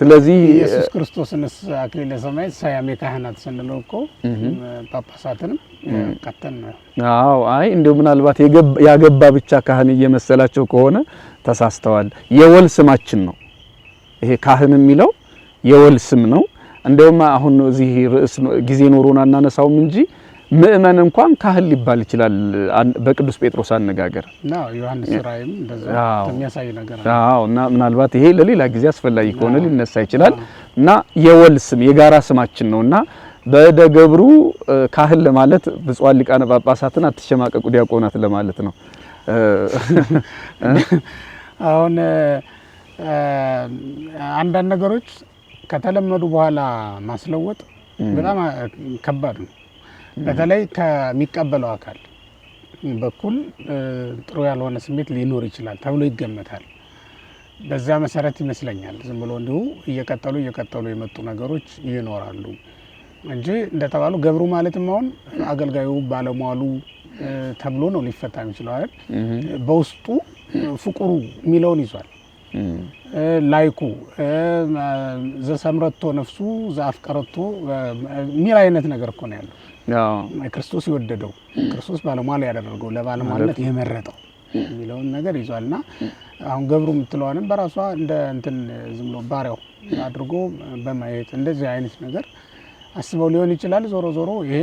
ስለዚህ ኢየሱስ ክርስቶስንስ አክሊለ ሰማይ ሳያሜ ካህናት ስንለው እኮ ጳጳሳትንም ቀጠን ነው አዎ አይ እንደው ምናልባት ያገባ ብቻ ካህን እየመሰላቸው ከሆነ ተሳስተዋል የወል ስማችን ነው ይሄ ካህን የሚለው የወል ስም ነው እንደውም አሁን እዚህ ርዕስ ጊዜ ኖሮና እናነሳውም እንጂ ምእመን እንኳን ካህን ሊባል ይችላል በቅዱስ ጴጥሮስ አነጋገር ነው ዮሐንስ ራእይም እንደዛ የሚያሳይ ነገር ነው አዎ እና ምናልባት ይሄ ለሌላ ጊዜ አስፈላጊ ከሆነ ሊነሳ ይችላል እና የወል ስም የጋራ ስማችን ነውና በደገብሩ ካህን ለማለት ብፁዓን ሊቃነ ጳጳሳትን አትሸማቀቁ ዲያቆናት ለማለት ነው አሁን አንዳንድ ነገሮች ከተለመዱ በኋላ ማስለወጥ በጣም ከባድ ነው በተለይ ከሚቀበለው አካል በኩል ጥሩ ያልሆነ ስሜት ሊኖር ይችላል ተብሎ ይገመታል በዛ መሰረት ይመስለኛል ዝም ብሎ እንዲሁ እየቀጠሉ የመጡ ነገሮች ይኖራሉ እንጂ እንደተባለው ገብሩ ማለትም አሁን አገልጋዩ ባለሟሉ ተብሎ ነው ሊፈታ የሚችለው አይደል በውስጡ ፍቁሩ ሚለውን ይዟል ላይኩ ዘሰምረቶ ነፍሱ ዘአፍቀረቶ ሚል አይነት ነገር እኮ ነው ያለው ክርስቶስ ይወደደው ክርስቶስ ባለሟል ያደረገው ለባለሟልነት የመረጠው የሚለውን ነገር ይዟልና አሁን ገብሩ የምትለዋንም በራሷ እንደ እንትን ዝም ብሎ ባሪያው አድርጎ በማየት እንደዚህ አይነት ነገር አስበው ሊሆን ይችላል ዞሮ ይሄ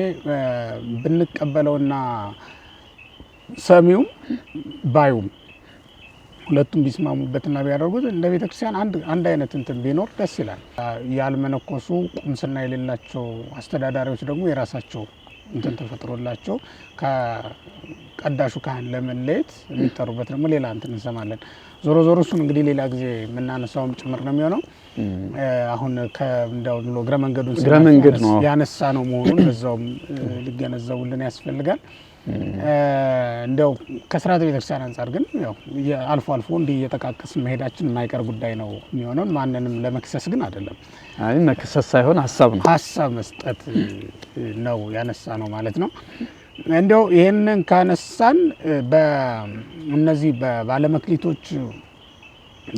ብንቀበለውና ሰሚው ባዩም ሁለቱም ቢስማሙበትና ቢያደርጉት እንደ ቤተክርስቲያን አንድ አይነት እንትን ቢኖር ደስ ይላል ያልመነኮሱ ቁምስና የሌላቸው አስተዳዳሪዎች ደግሞ የራሳቸው እንትን ተፈጥሮላቸው ከቀዳሹ ካህን ለመለየት የሚጠሩበት ደግሞ ሌላ እንትን እንሰማለን ዞሮ ዞሮ እሱን እንግዲህ ሌላ ጊዜ የምናነሳውም ጭምር ነው የሚሆነው። አሁን ከእንዳው ብሎ እግረ መንገድ ነው ያነሳ ነው መሆኑን በዛውም ሊገነዘቡልን ያስፈልጋል። እንደው ከስርዓተ ቤተክርስቲያን አንፃር ግን ያው አልፎ አልፎ እንዲህ እየጠቃቀስን መሄዳችን የማይቀር ጉዳይ ነው የሚሆነው። ማንንም ለመክሰስ ግን አይደለም። አይ መክሰስ ሳይሆን ሀሳብ መስጠት ነው ያነሳ ነው ማለት ነው። እንደው ይሄንን ካነሳን በእነዚህ ባለመክሊቶች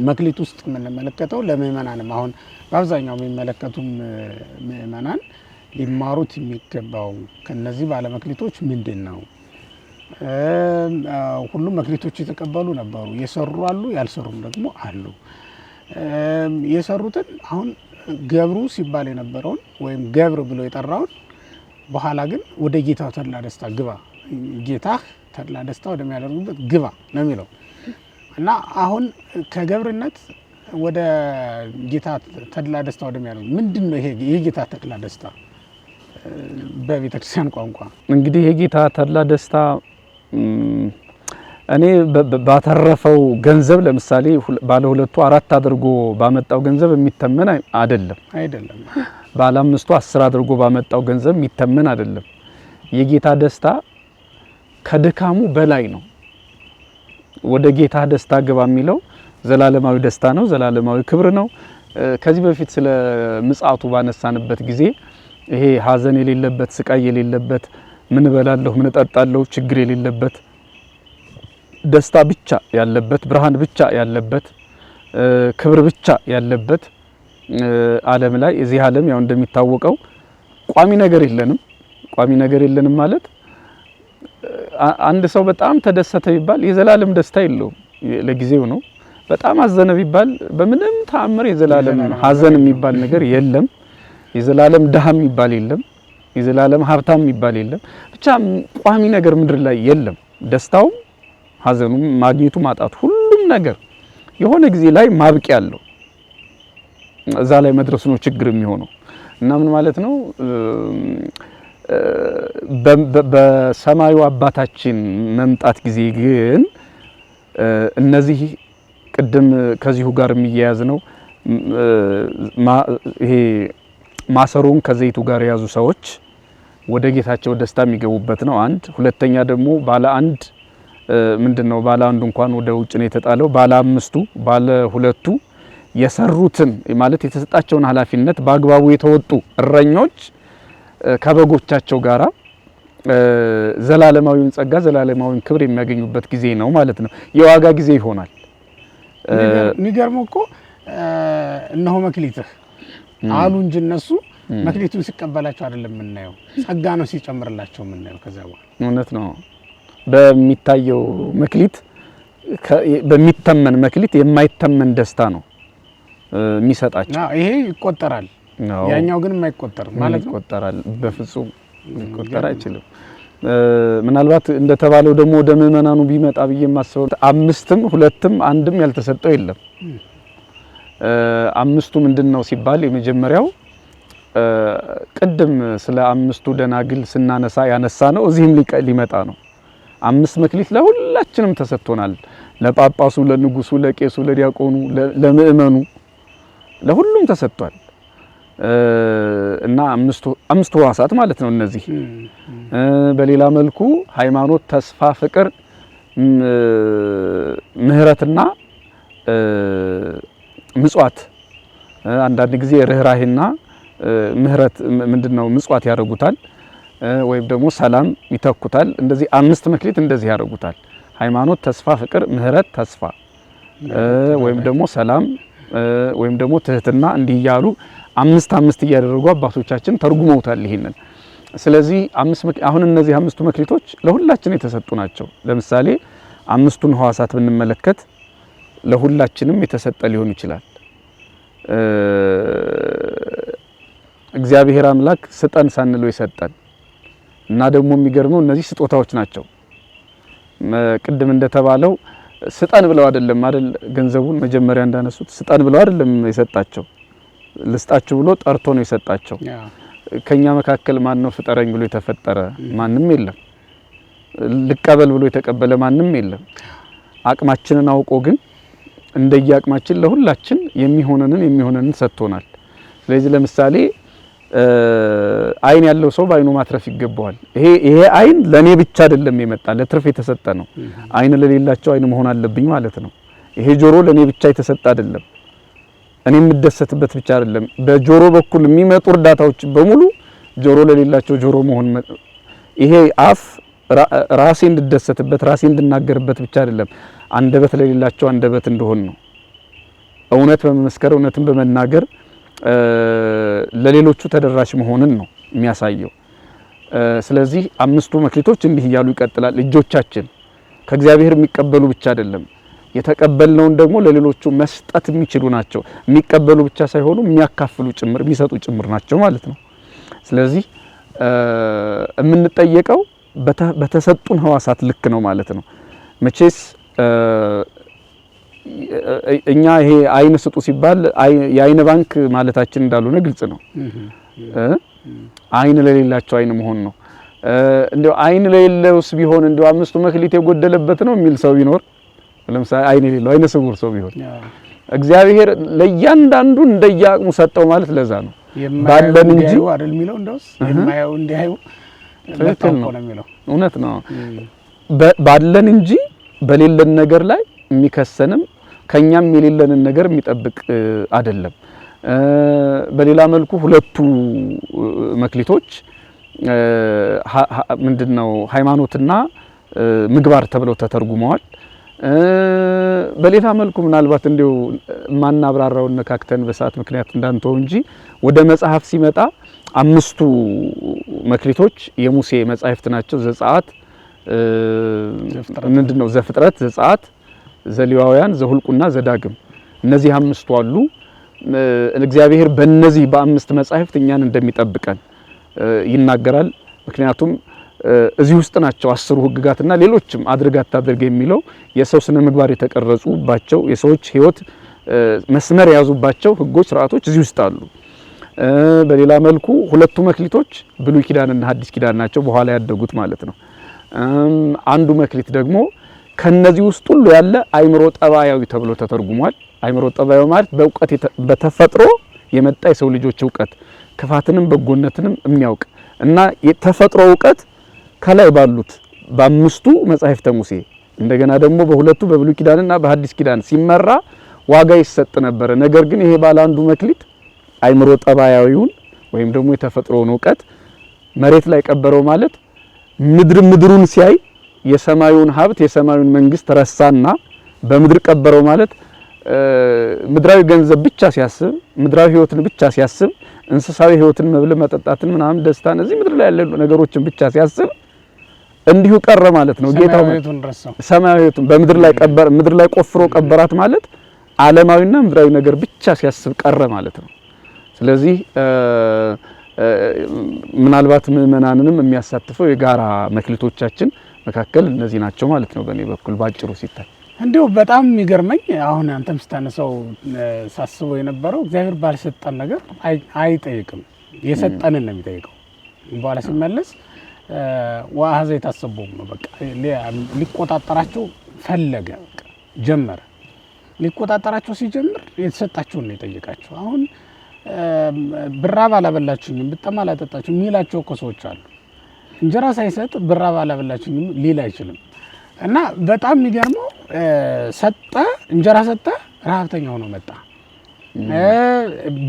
መክሊት ውስጥ የምንመለከተው ለምእመናንም አሁን በአብዛኛው የሚመለከቱም ምእመናን ሊማሩት የሚገባው ከነዚህ ባለመክሊቶች ምንድን ነው? ሁሉም መክሊቶች የተቀበሉ ነበሩ፣ የሰሩ አሉ፣ ያልሰሩም ደግሞ አሉ። የሰሩትን አሁን ገብሩ ሲባል የነበረውን ወይም ገብር ብሎ የጠራውን በኋላ ግን ወደ ጌታው ተድላ ደስታ ግባ፣ ጌታህ ተድላ ደስታ ወደሚያደርጉበት ግባ ነው የሚለው እና አሁን ከገብርነት ወደ ጌታ ተድላ ደስታ ወደሚያደርጉ ምንድን ነው ይሄ የጌታ ተድላ ደስታ? በቤተክርስቲያን ቋንቋ እንግዲህ የጌታ ተድላ ደስታ እኔ ባተረፈው ገንዘብ ለምሳሌ ባለ ሁለቱ 4 አድርጎ ባመጣው ገንዘብ የሚተመን አይደለም። ባለ 5ቱ 10 አድርጎ ባመጣው ገንዘብ የሚተመን አይደለም። የጌታ ደስታ ከድካሙ በላይ ነው። ወደ ጌታ ደስታ ግባ የሚለው ዘላለማዊ ደስታ ነው፣ ዘላለማዊ ክብር ነው። ከዚህ በፊት ስለ ምጽአቱ ባነሳንበት ጊዜ ይሄ ሀዘን የሌለበት፣ ስቃይ የሌለበት፣ ምን በላለሁ ምን እጠጣለሁ ችግር የሌለበት፣ ደስታ ብቻ ያለበት፣ ብርሃን ብቻ ያለበት፣ ክብር ብቻ ያለበት ዓለም ላይ እዚህ ዓለም ያው እንደሚታወቀው ቋሚ ነገር የለንም። ቋሚ ነገር የለንም ማለት አንድ ሰው በጣም ተደሰተ ቢባል የዘላለም ደስታ የለውም፣ ለጊዜው ነው። በጣም አዘነ ቢባል በምንም ተአምር የዘላለም ሀዘን የሚባል ነገር የለም። የዘላለም ድሃ የሚባል የለም። የዘላለም ሀብታም የሚባል የለም። ብቻ ቋሚ ነገር ምድር ላይ የለም። ደስታው፣ ሀዘኑ፣ ማግኘቱ፣ ማጣቱ ሁሉም ነገር የሆነ ጊዜ ላይ ማብቂያ አለው። እዛ ላይ መድረሱ ነው ችግር የሚሆነው እና ምን ማለት ነው? በሰማዩ አባታችን መምጣት ጊዜ ግን እነዚህ ቅድም ከዚሁ ጋር የሚያያዝ ነው። ይሄ ማሰሮን ከዘይቱ ጋር የያዙ ሰዎች ወደ ጌታቸው ደስታ የሚገቡበት ነው። አንድ ሁለተኛ ደግሞ ባለ አንድ ምንድነው? ባለ አንዱ እንኳን ወደ ውጭ ነው የተጣለው። ባለ 5ቱ ባለ 2ቱ የሰሩትን ማለት የተሰጣቸውን ኃላፊነት በአግባቡ የተወጡ እረኞች ከበጎቻቸው ጋራ ዘላለማዊውን ጸጋ ዘላለማዊውን ክብር የሚያገኙበት ጊዜ ነው ማለት ነው። የዋጋ ጊዜ ይሆናል። የሚገርመው እኮ እነሆ መክሊትህ አሉ እንጂ እነሱ መክሊቱን ሲቀበላቸው አይደለም የምናየው፣ ጸጋ ነው ሲጨምርላቸው የምናየው። ከዛ በኋላ እውነት ነው በሚታየው መክሊት በሚተመን መክሊት የማይተመን ደስታ ነው የሚሰጣቸው። ይሄ ይቆጠራል፣ ያኛው ግን የማይቆጠር ማለት ነው። ይቆጠራል፣ በፍጹም ሊቆጠር አይችልም። ምናልባት እንደተባለው ደግሞ ወደ ምእመናኑ ቢመጣ ብዬ የማስበው 5ም 2ም 1ም ያልተሰጠው የለም። 5ቱ ምንድነው ሲባል የመጀመሪያው ቅድም ስለ 5ቱ ደናግል ስናነሳ ያነሳ ነው። እዚህም ሊመጣ ነው። 5 መክሊት ለሁላችንም ተሰጥቶናል። ለጳጳሱ፣ ለንጉሱ፣ ለቄሱ፣ ለዲያቆኑ፣ ለምእመኑ ለሁሉም ተሰጥቷል እና 5ቱ ሕዋሳት ማለት ነው እነዚህ። በሌላ መልኩ ሃይማኖት፣ ተስፋ፣ ፍቅር፣ ምህረትና ምጽዋት፣ አንዳንድ ጊዜ ርህራሄና ምህረት ምንድነው ምጽዋት ያደርጉታል፣ ወይም ደግሞ ሰላም ይተኩታል። እንደዚህ 5 መክሊት እንደዚህ ያደርጉታል። ሃይማኖት፣ ተስፋ፣ ፍቅር፣ ምህረት፣ ተስፋ ወይም ደግሞ ሰላም ወይም ደግሞ ትህትና እንዲህ እያሉ 5 እያደረጉ አባቶቻችን ተርጉመውታል ይሄንን። ስለዚህ አሁን እነዚህ 5ቱ መክሊቶች ለሁላችን የተሰጡ ናቸው። ለምሳሌ 5ቱን ሕዋሳት ብንመለከት ለሁላችንም የተሰጠ ሊሆን ይችላል። እግዚአብሔር አምላክ ስጠን ሳንለው የሰጠን እና ደግሞ የሚገርመው እነዚህ ስጦታዎች ናቸው። ቅድም እንደተባለው ስጠን ብለው አይደለም አይደል? ገንዘቡን መጀመሪያ እንዳነሱት ስጠን ብለው አይደለም የሰጣቸው፣ ልስጣችሁ ብሎ ጠርቶ ነው የሰጣቸው። ከኛ መካከል ማን ነው ፍጠረኝ ብሎ የተፈጠረ? ማንም የለም። ልቀበል ብሎ የተቀበለ ማንም የለም። አቅማችንን አውቆ ግን እንደየአቅማችን ለሁላችን የሚሆነንን ሰጥቶናል። ስለዚህ ለምሳሌ አይን ያለው ሰው በአይኑ ማትረፍ ይገባዋል። ይሄ አይን ለኔ ብቻ አይደለም የመጣ ለትርፍ የተሰጠ ነው። አይን ለሌላቸው አይን መሆን አለብኝ ማለት ነው። ይሄ ጆሮ ለኔ ብቻ የተሰጠ አይደለም፣ እኔ የምደሰትበት ብቻ አይደለም። በጆሮ በኩል የሚመጡ እርዳታዎች በሙሉ ጆሮ ለሌላቸው ጆሮ መሆን፣ ይሄ አፍ ራሴ እንድደሰትበት ራሴ እንድናገርበት ብቻ አይደለም፣ አንደበት ለሌላቸው አንደበት እንደሆን ነው። እውነት በመመስከር እውነትን በመናገር ለሌሎቹ ተደራሽ መሆንን ነው የሚያሳየው። ስለዚህ አምስቱ መክሊቶች እንዲህ እያሉ ይቀጥላል። እጆቻችን ከእግዚአብሔር የሚቀበሉ ብቻ አይደለም፣ የተቀበልነውን ደግሞ ለሌሎቹ መስጠት የሚችሉ ናቸው። የሚቀበሉ ብቻ ሳይሆኑ የሚያካፍሉ ጭምር የሚሰጡ ጭምር ናቸው ማለት ነው። ስለዚህ የምንጠየቀው በተሰጡን ህዋሳት ልክ ነው ማለት ነው። መቼስ እኛ ይሄ አይን ስጡ ሲባል የአይን ባንክ ማለታችን እንዳልሆነ ግልጽ ነው። አይን ለሌላቸው አይን መሆን ነው። እንደው አይን ለሌለውስ ቢሆን እንደው አምስቱ መክሊት የጎደለበት ነው የሚል ሰው ቢኖር፣ ለምሳሌ አይን የሌለው አይነ ስውር ሰው ቢሆን እግዚአብሔር ለእያንዳንዱ እንደየአቅሙ ሰጠው ማለት ለዛ ነው። ባለን እንጂ አይደል የሚለው እንደውስ የማያው እንዲያዩ ትክክል ነው የሚለው እውነት ነው። ባለን እንጂ በሌለን ነገር ላይ የሚከሰንም ከኛም የሌለንን ነገር የሚጠብቅ አይደለም። በሌላ መልኩ ሁለቱ መክሊቶች ምንድነው ሃይማኖትና ምግባር ተብለው ተተርጉመዋል። በሌላ መልኩ ምናልባት እንደው ማናብራራው ነካክተን በሰዓት ምክንያት እንዳንተው እንጂ ወደ መጽሐፍ ሲመጣ አምስቱ መክሊቶች የሙሴ መጻሕፍት ናቸው። ዘጸአት ምንድነው ዘፍጥረት፣ ዘጸአት፣ ዘሌዋውያን፣ ዘሁልቁና ዘዳግም እነዚህ አምስቱ አሉ። እግዚአብሔር በእነዚህ በአምስት መጻሕፍት እኛን እንደሚጠብቀን ይናገራል። ምክንያቱም እዚህ ውስጥ ናቸው 10 ህግጋትና ሌሎችም አድርግ አታድርግ የሚለው የሰው ስነ ምግባር የተቀረጹባቸው የሰዎች ህይወት መስመር የያዙባቸው ህጎች፣ ስርዓቶች እዚህ ውስጥ አሉ። በሌላ መልኩ ሁለቱ መክሊቶች ብሉይ ኪዳንና ሐዲስ ኪዳን ናቸው፣ በኋላ ያደጉት ማለት ነው። አንዱ መክሊት ደግሞ ከነዚህ ውስጥ ሁሉ ያለ አይምሮ ጠባያዊ ተብሎ ተተርጉሟል። አይምሮ ጠባያዊ ማለት በእውቀት በተፈጥሮ የመጣ የሰው ልጆች እውቀት ክፋትንም በጎነትንም የሚያውቅ እና የተፈጥሮ እውቀት ከላይ ባሉት በአምስቱ መጻሕፍተ ሙሴ እንደገና ደግሞ በሁለቱ በብሉይ ኪዳንና በሐዲስ ኪዳን ሲመራ ዋጋ ይሰጥ ነበር። ነገር ግን ይሄ ባለ አንዱ መክሊት አይምሮ ጠባያዊውን ወይም ደግሞ የተፈጥሮውን እውቀት መሬት ላይ ቀበረው ማለት ምድሩን ሲያይ የሰማዩን ሀብት የሰማዩን መንግስት ረሳና በምድር ቀበረው ማለት ምድራዊ ገንዘብ ብቻ ሲያስብ ምድራዊ ህይወትን ብቻ ሲያስብ እንስሳዊ ህይወትን መብል መጠጣትን ምናምን ደስታን እዚህ ምድር ላይ ያሉ ነገሮችን ብቻ ሲያስብ እንዲሁ ቀረ ማለት ነው። ጌታው ሰማያዊቱን በምድር ላይ ቀበር ምድር ላይ ቆፍሮ ቀበራት ማለት ዓለማዊና ምድራዊ ነገር ብቻ ሲያስብ ቀረ ማለት ነው። ስለዚህ ምናልባት ምእመናንንም የሚያሳትፈው የጋራ መክሊቶቻችን መካከል እነዚህ ናቸው ማለት ነው። በእኔ በኩል ባጭሩ ሲታይ እንዲሁ በጣም የሚገርመኝ አሁን አንተም ስታነሳው ሳስበው የነበረው እግዚአብሔር ባልሰጠን ነገር አይጠይቅም፣ የሰጠንን ነው የሚጠይቀው። በኋላ ሲመለስ ወአኀዘ የታሰበው ነው በቃ ሊቆጣጠራቸው ፈለገ፣ በቃ ጀመረ። ሊቆጣጠራቸው ሲጀምር የተሰጣቸውን ነው የጠየቃቸው። አሁን ብራብ አላበላችሁኝም፣ ብጠማ አላጠጣችሁም የሚላቸው እኮ ሰዎች አሉ። እንጀራ ሳይሰጥ ብራብ አላበላችሁኝም ሊል አይችልም። እና በጣም የሚገርመው ሰጠ፣ እንጀራ ሰጠ፣ ረሀብተኛ ሆኖ መጣ።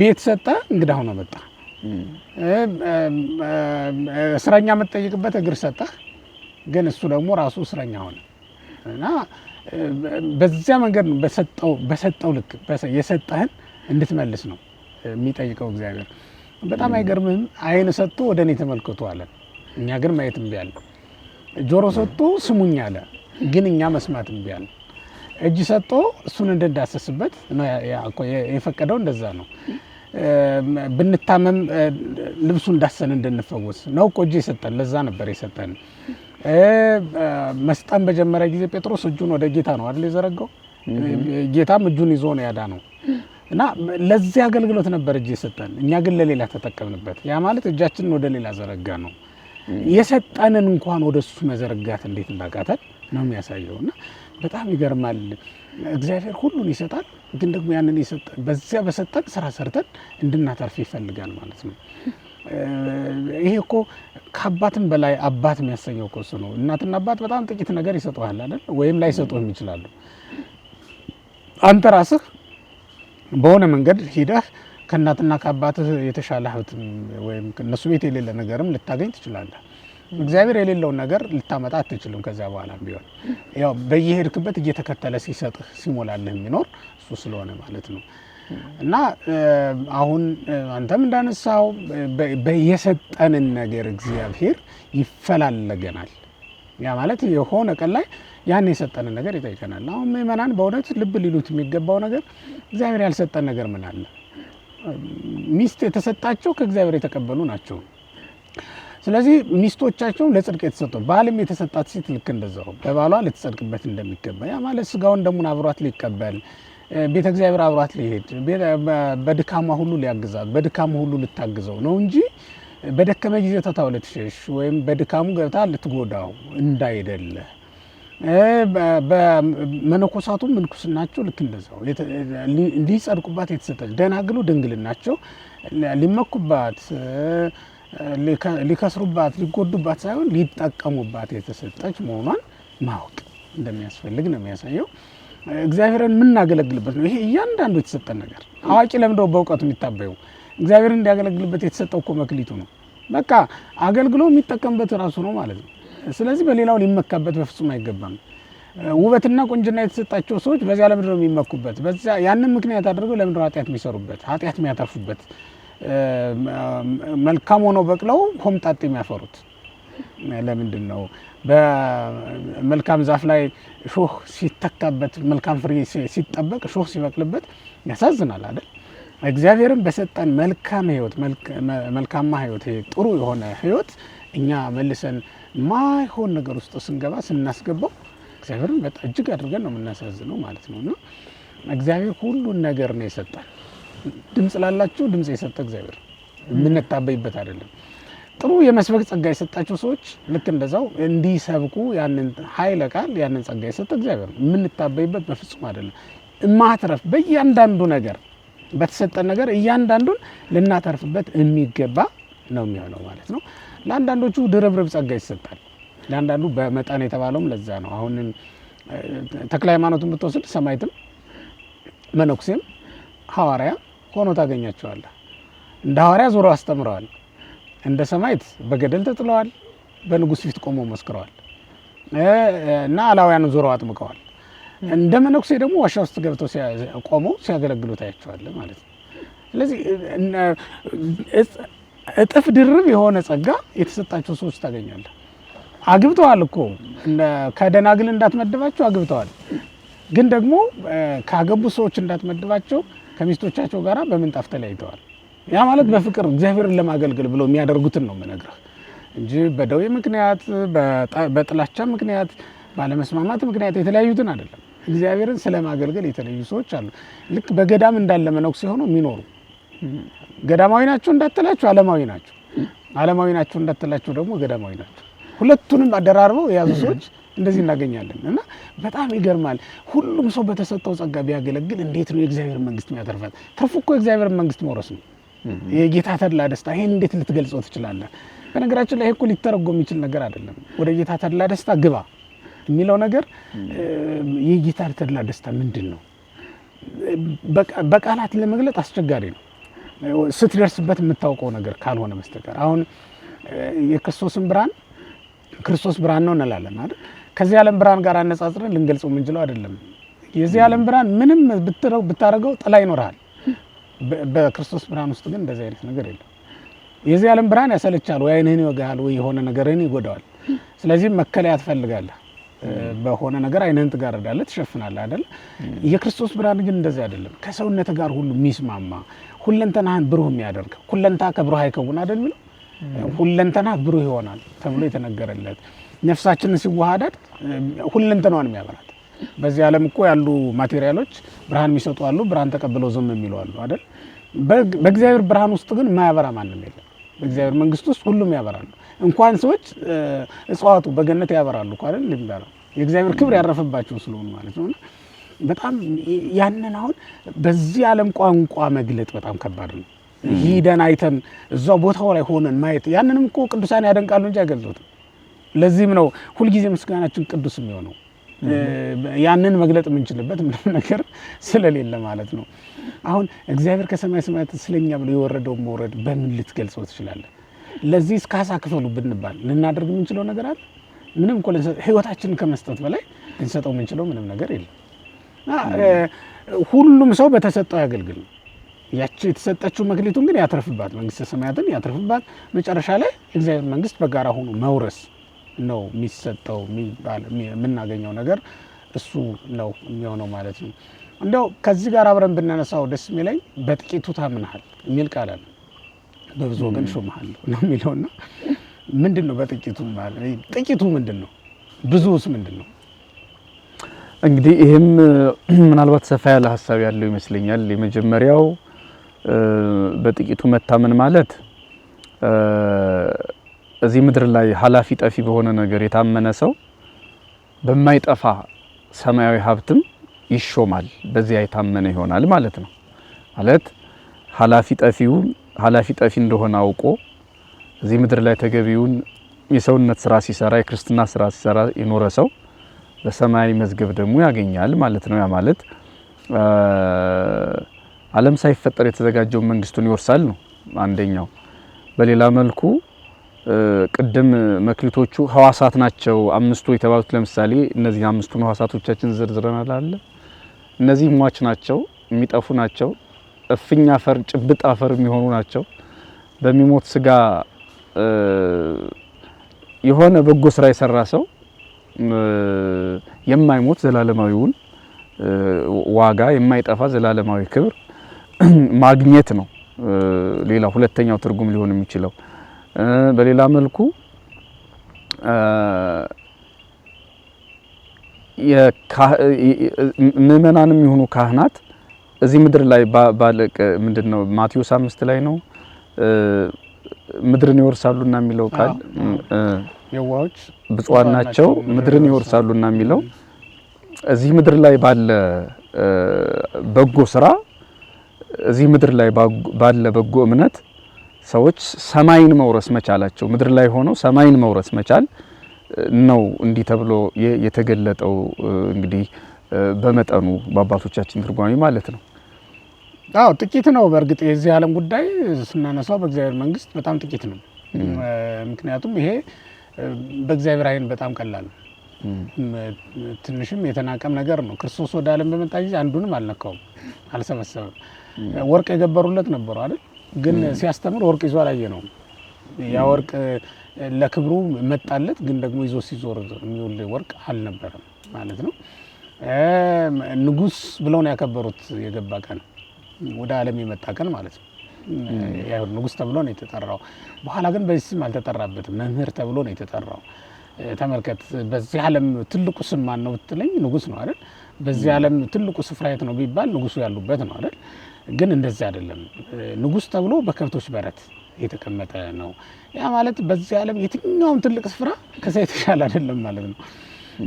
ቤት ሰጠ፣ እንግዳ ሆኖ መጣ። እስረኛ የምትጠይቅበት እግር ሰጠ፣ ግን እሱ ደግሞ ራሱ እስረኛ ሆነ። እና በዚያ መንገድ ነው በሰጠው ልክ የሰጠህን እንድትመልስ ነው የሚጠይቀው እግዚአብሔር። በጣም አይገርምህም? አይን ሰጥቶ ወደ እኔ ተመልክቶ አለ፣ እኛ ግን ማየት እምቢ አለ። ጆሮ ሰጥቶ ስሙኝ አለ፣ ግን እኛ መስማት እምቢ አለ። እጅ ሰጥቶ እሱን እንድንዳሰስበት ነው የፈቀደው። እንደዛ ነው። ብንታመም ልብሱን ዳሰን እንድንፈወስ ነው እኮ እጅ የሰጠን። ለዛ ነበር የሰጠን። መስጠን በጀመረ ጊዜ ጴጥሮስ እጁን ወደ ጌታ ነው አይደል የዘረጋው። ጌታም እጁን ይዞ ነው ያዳነው። እና ለዚህ አገልግሎት ነበር እጅ የሰጠን። እኛ ግን ለሌላ ተጠቀምንበት። ያ ማለት እጃችንን ወደ ሌላ ዘረጋ ነው። የሰጠንን እንኳን ወደሱ መዘርጋት እንዴት እንዳቃተን ነው የሚያሳየው። እና በጣም ይገርማል። እግዚአብሔር ሁሉን ይሰጣል፣ ግን ደግሞ ያንን የሰጠን በዚያ በሰጠን ስራ ሰርተን እንድናተርፍ ይፈልጋል ማለት ነው። ይሄ እኮ ከአባትም በላይ አባት የሚያሰኘው እኮ እሱ ነው። እናትና አባት በጣም ጥቂት ነገር ይሰጡሃል አይደል? ወይም ላይሰጡህም ይችላሉ። አንተ ራስህ በሆነ መንገድ ሂደህ ከእናትና ከአባትህ የተሻለ ሀብት ወይም እነሱ ቤት የሌለ ነገርም ልታገኝ ትችላለህ። እግዚአብሔር የሌለውን ነገር ልታመጣ አትችልም። ከዚያ በኋላ ቢሆን ያው በየሄድክበት እየተከተለ ሲሰጥህ ሲሞላልህ የሚኖር እሱ ስለሆነ ማለት ነው። እና አሁን አንተም እንዳነሳው የሰጠንን ነገር እግዚአብሔር ይፈላለገናል። ያ ማለት የሆነ ቀን ላይ ያን የሰጠንን ነገር ይጠይቀናል። አሁን ምእመናን በእውነት ልብ ሊሉት የሚገባው ነገር እግዚአብሔር ያልሰጠን ነገር ምን አለ? ሚስት የተሰጣቸው ከእግዚአብሔር የተቀበሉ ናቸው። ስለዚህ ሚስቶቻቸውን ለጽድቅ የተሰጡ ባልም የተሰጣት ሴት ልክ እንደዛው በባሏ ልትጸድቅበት እንደሚገባ ያ ማለት ስጋውን ደሙን አብሯት ሊቀበል ቤተ እግዚአብሔር አብሯት ሊሄድ በድካማ ሁሉ ሊያግዛት በድካሙ ሁሉ ልታግዘው ነው እንጂ በደከመ ጊዜ ተታው ልትሸሽ ወይም በድካሙ ገብታ ልትጎዳው እንዳይደለ። በመነኮሳቱ ምንኩስናቸው ልክ እንደዛው እንዲጸድቁባት የተሰጠች ደናግሉ ድንግልናቸው ሊመኩባት ሊከስሩባት ሊጎዱባት ሳይሆን ሊጠቀሙባት የተሰጠች መሆኗን ማወቅ እንደሚያስፈልግ ነው የሚያሳየው። እግዚአብሔርን የምናገለግልበት ነው። ይሄ እያንዳንዱ የተሰጠን ነገር አዋቂ ለምደው በእውቀቱ የሚታበዩ እግዚአብሔርን እንዲያገለግልበት የተሰጠው እኮ መክሊቱ ነው። በቃ አገልግሎ የሚጠቀምበት ራሱ ነው ማለት ነው። ስለዚህ በሌላው ሊመካበት በፍጹም አይገባም። ውበትና ቁንጅና የተሰጣቸው ሰዎች በዚያ ለምንድን ነው የሚመኩበት? በዚያ ያንን ምክንያት አድርገው ለምንድን ነው ኃጢአት የሚሰሩበት ኃጢአት የሚያተርፉበት? መልካም ሆነው በቅለው ሆምጣጤ የሚያፈሩት ለምንድን ነው? በመልካም ዛፍ ላይ ሾህ ሲተካበት መልካም ፍሬ ሲጠበቅ ሾህ ሲበቅልበት ያሳዝናል አይደል? እግዚአብሔርን በሰጠን መልካም ህይወት መልካማ ህይወት ጥሩ የሆነ ህይወት እኛ መልሰን ማይሆን ነገር ውስጥ ስንገባ ስናስገባው እግዚአብሔርን በጣም እጅግ አድርገን ነው የምናሳዝነው ማለት ነው። እና እግዚአብሔር ሁሉን ነገር ነው የሰጠን። ድምፅ ላላችሁ ድምፅ የሰጠ እግዚአብሔር የምንታበይበት አይደለም። ጥሩ የመስበክ ጸጋ የሰጣቸው ሰዎች ልክ እንደዛው እንዲሰብኩ ያንን ኃይለ ቃል ያንን ጸጋ የሰጠ እግዚአብሔር ነው። የምንታበይበት በፍጹም አይደለም። ማትረፍ በእያንዳንዱ ነገር በተሰጠን ነገር እያንዳንዱን ልናተርፍበት የሚገባ ነው የሚሆነው ማለት ነው። ለአንዳንዶቹ ድርብርብ ጸጋ ይሰጣል። ለአንዳንዱ በመጠን የተባለውም ለዛ ነው። አሁን ተክለ ሃይማኖትን ብትወስድ ሰማዕትም መነኩሴም ሐዋርያ ሆኖ ታገኛቸዋለህ። እንደ ሐዋርያ ዞሮ አስተምረዋል። እንደ ሰማዕት በገደል ተጥለዋል። በንጉሥ ፊት ቆመው መስክረዋል እና አላውያንን ዞሮ አጥምቀዋል። እንደ መነኩሴ ደግሞ ዋሻ ውስጥ ገብተው ቆመው ሲያገለግሉ ታያቸዋለህ ማለት ነው። ስለዚህ እጥፍ ድርብ የሆነ ጸጋ የተሰጣቸው ሰዎች ታገኛለህ። አግብተዋል እኮ ከደናግል እንዳትመድባቸው አግብተዋል። ግን ደግሞ ካገቡ ሰዎች እንዳትመድባቸው ከሚስቶቻቸው ጋር በምንጣፍ ተለያይተዋል። ያ ማለት በፍቅር እግዚአብሔርን ለማገልገል ብለው የሚያደርጉትን ነው የምነግርህ እንጂ በደዌ ምክንያት በጥላቻ ምክንያት ባለመስማማት ምክንያት የተለያዩትን አይደለም። እግዚአብሔርን ስለማገልገል የተለያዩ ሰዎች አሉ። ልክ በገዳም እንዳለ መነኩሴ ሆነው የሚኖሩ ገዳማዊ ናቸው እንዳትላቸው ዓለማዊ ናቸው፣ ዓለማዊ ናቸው እንዳትላቸው ደግሞ ገዳማዊ ናቸው። ሁለቱንም አደራርበው የያዙ ሰዎች እንደዚህ እናገኛለን። እና በጣም ይገርማል። ሁሉም ሰው በተሰጠው ጸጋ ቢያገለግል እንዴት ነው የእግዚአብሔር መንግስት የሚያተርፋት? ትርፉ እኮ የእግዚአብሔር መንግስት መውረስ ነው። የጌታ ተድላ ደስታ ይሄን እንዴት ልትገልጸው ትችላለህ? በነገራችን ላይ እኮ ሊተረጎም የሚችል ነገር አይደለም። ወደ ጌታ ተድላ ደስታ ግባ የሚለው ነገር የጌታ ተድላ ደስታ ምንድን ነው? በቃላት ለመግለጥ አስቸጋሪ ነው ስትደርስበት የምታውቀው ነገር ካልሆነ በስተቀር። አሁን የክርስቶስን ብርሃን ክርስቶስ ብርሃን ነው እንላለን አይደል? ከዚህ ዓለም ብርሃን ጋር አነጻጽረን ልንገልጸው የምንችለው አይደለም። የዚህ ዓለም ብርሃን ምንም ብታረገው ጥላ ይኖርሃል። በክርስቶስ ብርሃን ውስጥ ግን እንደዚህ አይነት ነገር የለም። የዚህ ዓለም ብርሃን ያሰለቻል፣ ወይ ዓይንህን ይወጋል፣ ወይ የሆነ ነገርህን ይጎዳዋል። ስለዚህ መከለያ ትፈልጋለህ። በሆነ ነገር ዓይንህን ትጋርዳለህ፣ ትሸፍናለህ አይደል? የክርስቶስ ብርሃን ግን እንደዚህ አይደለም። ከሰውነት ጋር ሁሉ የሚስማማ ሁለንተናህን ብሩህ የሚያደርግ ሁለንታ ከብሩህ አይከውን አይደል የሚለው ሁለንተና ብሩህ ይሆናል ተብሎ የተነገረለት ነፍሳችንን ሲዋሃዳት ሁለንተናዋን የሚያበራት። በዚህ ዓለም እኮ ያሉ ማቴሪያሎች ብርሃን የሚሰጡ አሉ፣ ብርሃን ተቀብለው ዝም የሚሉ አሉ አይደል? በእግዚአብሔር ብርሃን ውስጥ ግን የማያበራ ማንም የለም። በእግዚአብሔር መንግስት ውስጥ ሁሉም ያበራሉ። እንኳን ሰዎች እጽዋቱ በገነት ያበራሉ እኮ አይደል? የእግዚአብሔር ክብር ያረፈባቸው ስለሆኑ ማለት ነውና በጣም ያንን አሁን በዚህ ዓለም ቋንቋ መግለጥ በጣም ከባድ ነው። ሂደን አይተን እዛው ቦታው ላይ ሆነን ማየት ያንንም እኮ ቅዱሳን ያደንቃሉ እንጂ አይገልጹትም። ለዚህም ነው ሁልጊዜ ምስጋናችን ቅዱስ የሚሆነው ያንን መግለጥ የምንችልበት ምንም ነገር ስለሌለ ማለት ነው። አሁን እግዚአብሔር ከሰማይ ሰማያት ስለኛ ብሎ የወረደው መውረድ በምን ልትገልጸው ትችላለህ? ለዚህ ካሳ ክፈሉ ብንባል ልናደርግ የምንችለው ነገር አለ? ምንም እኮ ህይወታችንን ከመስጠት በላይ ልንሰጠው የምንችለው ምንም ነገር የለም። ሁሉም ሰው በተሰጠው ያገልግል። ያቺ የተሰጠችው መክሊቱን ግን ያተርፍባት፣ መንግስተ ሰማያትን ያተርፍባት። መጨረሻ ላይ እግዚአብሔር መንግስት በጋራ ሆኖ መውረስ ነው የሚሰጠው የምናገኘው ነገር እሱ ነው የሚሆነው ማለት ነው። እንደው ከዚህ ጋር አብረን ብናነሳው ደስ የሚለኝ በጥቂቱ ታምናሃል የሚል ቃል አለ። በብዙ ወገን ሾመሃል ነው የሚለውና ምንድን ነው በጥቂቱ ማለት? ጥቂቱ ምንድን ነው? ብዙውስ ምንድን ነው? እንግዲህ ይህም ምናልባት ሰፋ ያለ ሀሳብ ያለው ይመስለኛል። የመጀመሪያው በጥቂቱ መታመን ማለት እዚህ ምድር ላይ ኃላፊ ጠፊ በሆነ ነገር የታመነ ሰው በማይጠፋ ሰማያዊ ሀብትም ይሾማል፣ በዚያ የታመነ ይሆናል ማለት ነው። ማለት ኃላፊ ጠፊ እንደሆነ አውቆ እዚህ ምድር ላይ ተገቢውን የሰውነት ስራ ሲሰራ፣ የክርስትና ስራ ሲሰራ የኖረ ሰው በሰማያዊ መዝገብ ደግሞ ያገኛል ማለት ነው። ያ ማለት ዓለም ሳይፈጠር የተዘጋጀውን መንግስቱን ይወርሳል ነው አንደኛው። በሌላ መልኩ ቅድም መክሊቶቹ ህዋሳት ናቸው አምስቱ የተባሉት። ለምሳሌ እነዚህ አምስቱን ህዋሳቶቻችን ዝርዝረናል አለ። እነዚህ ሟች ናቸው፣ የሚጠፉ ናቸው፣ እፍኝ አፈር ጭብጥ አፈር የሚሆኑ ናቸው። በሚሞት ስጋ የሆነ በጎ ስራ የሰራ ሰው የማይሞት ዘላለማዊውን ዋጋ የማይጠፋ ዘላለማዊ ክብር ማግኘት ነው። ሌላ ሁለተኛው ትርጉም ሊሆን የሚችለው በሌላ መልኩ ምእመናንም የሆኑ ካህናት እዚህ ምድር ላይ ባለቀ ምንድነው ማቴዎስ 5 ላይ ነው ምድርን ይወርሳሉና የሚለው ቃል የዋዎች ብፁዓን ናቸው ምድርን ይወርሳሉና የሚለው እዚህ ምድር ላይ ባለ በጎ ስራ እዚህ ምድር ላይ ባለ በጎ እምነት ሰዎች ሰማይን መውረስ መቻላቸው ምድር ላይ ሆነው ሰማይን መውረስ መቻል ነው እንዲህ ተብሎ የተገለጠው። እንግዲህ በመጠኑ በአባቶቻችን ትርጓሜ ማለት ነው። አዎ ጥቂት ነው። በእርግጥ የዚህ ዓለም ጉዳይ ስናነሳው በእግዚአብሔር መንግስት በጣም ጥቂት ነው። ምክንያቱም ይሄ በእግዚአብሔር ዓይን በጣም ቀላል ነው። ትንሽም የተናቀም ነገር ነው። ክርስቶስ ወደ ዓለም በመጣ ጊዜ አንዱንም አልነካውም፣ አልሰበሰበም። ወርቅ የገበሩለት ነበሩ አይደል? ግን ሲያስተምር ወርቅ ይዞ አላየነው። ያ ወርቅ ለክብሩ መጣለት፣ ግን ደግሞ ይዞ ሲዞር የሚውል ወርቅ አልነበረም ማለት ነው። ንጉስ ብለው ነው ያከበሩት የገባ ቀን፣ ወደ ዓለም የመጣ ቀን ማለት ነው። የአይሁድ ንጉስ ተብሎ ነው የተጠራው። በኋላ ግን በዚህ ስም አልተጠራበትም፣ መምህር ተብሎ ነው የተጠራው። ተመልከት፣ በዚህ ዓለም ትልቁ ስም ማን ነው ብትለኝ ንጉስ ነው አይደል? በዚህ ዓለም ትልቁ ስፍራ የት ነው ቢባል ንጉሱ ያሉበት ነው አይደል? ግን እንደዚህ አይደለም። ንጉስ ተብሎ በከብቶች በረት የተቀመጠ ነው። ያ ማለት በዚህ ዓለም የትኛውም ትልቅ ስፍራ ከዛ የተሻለ አይደለም ማለት ነው።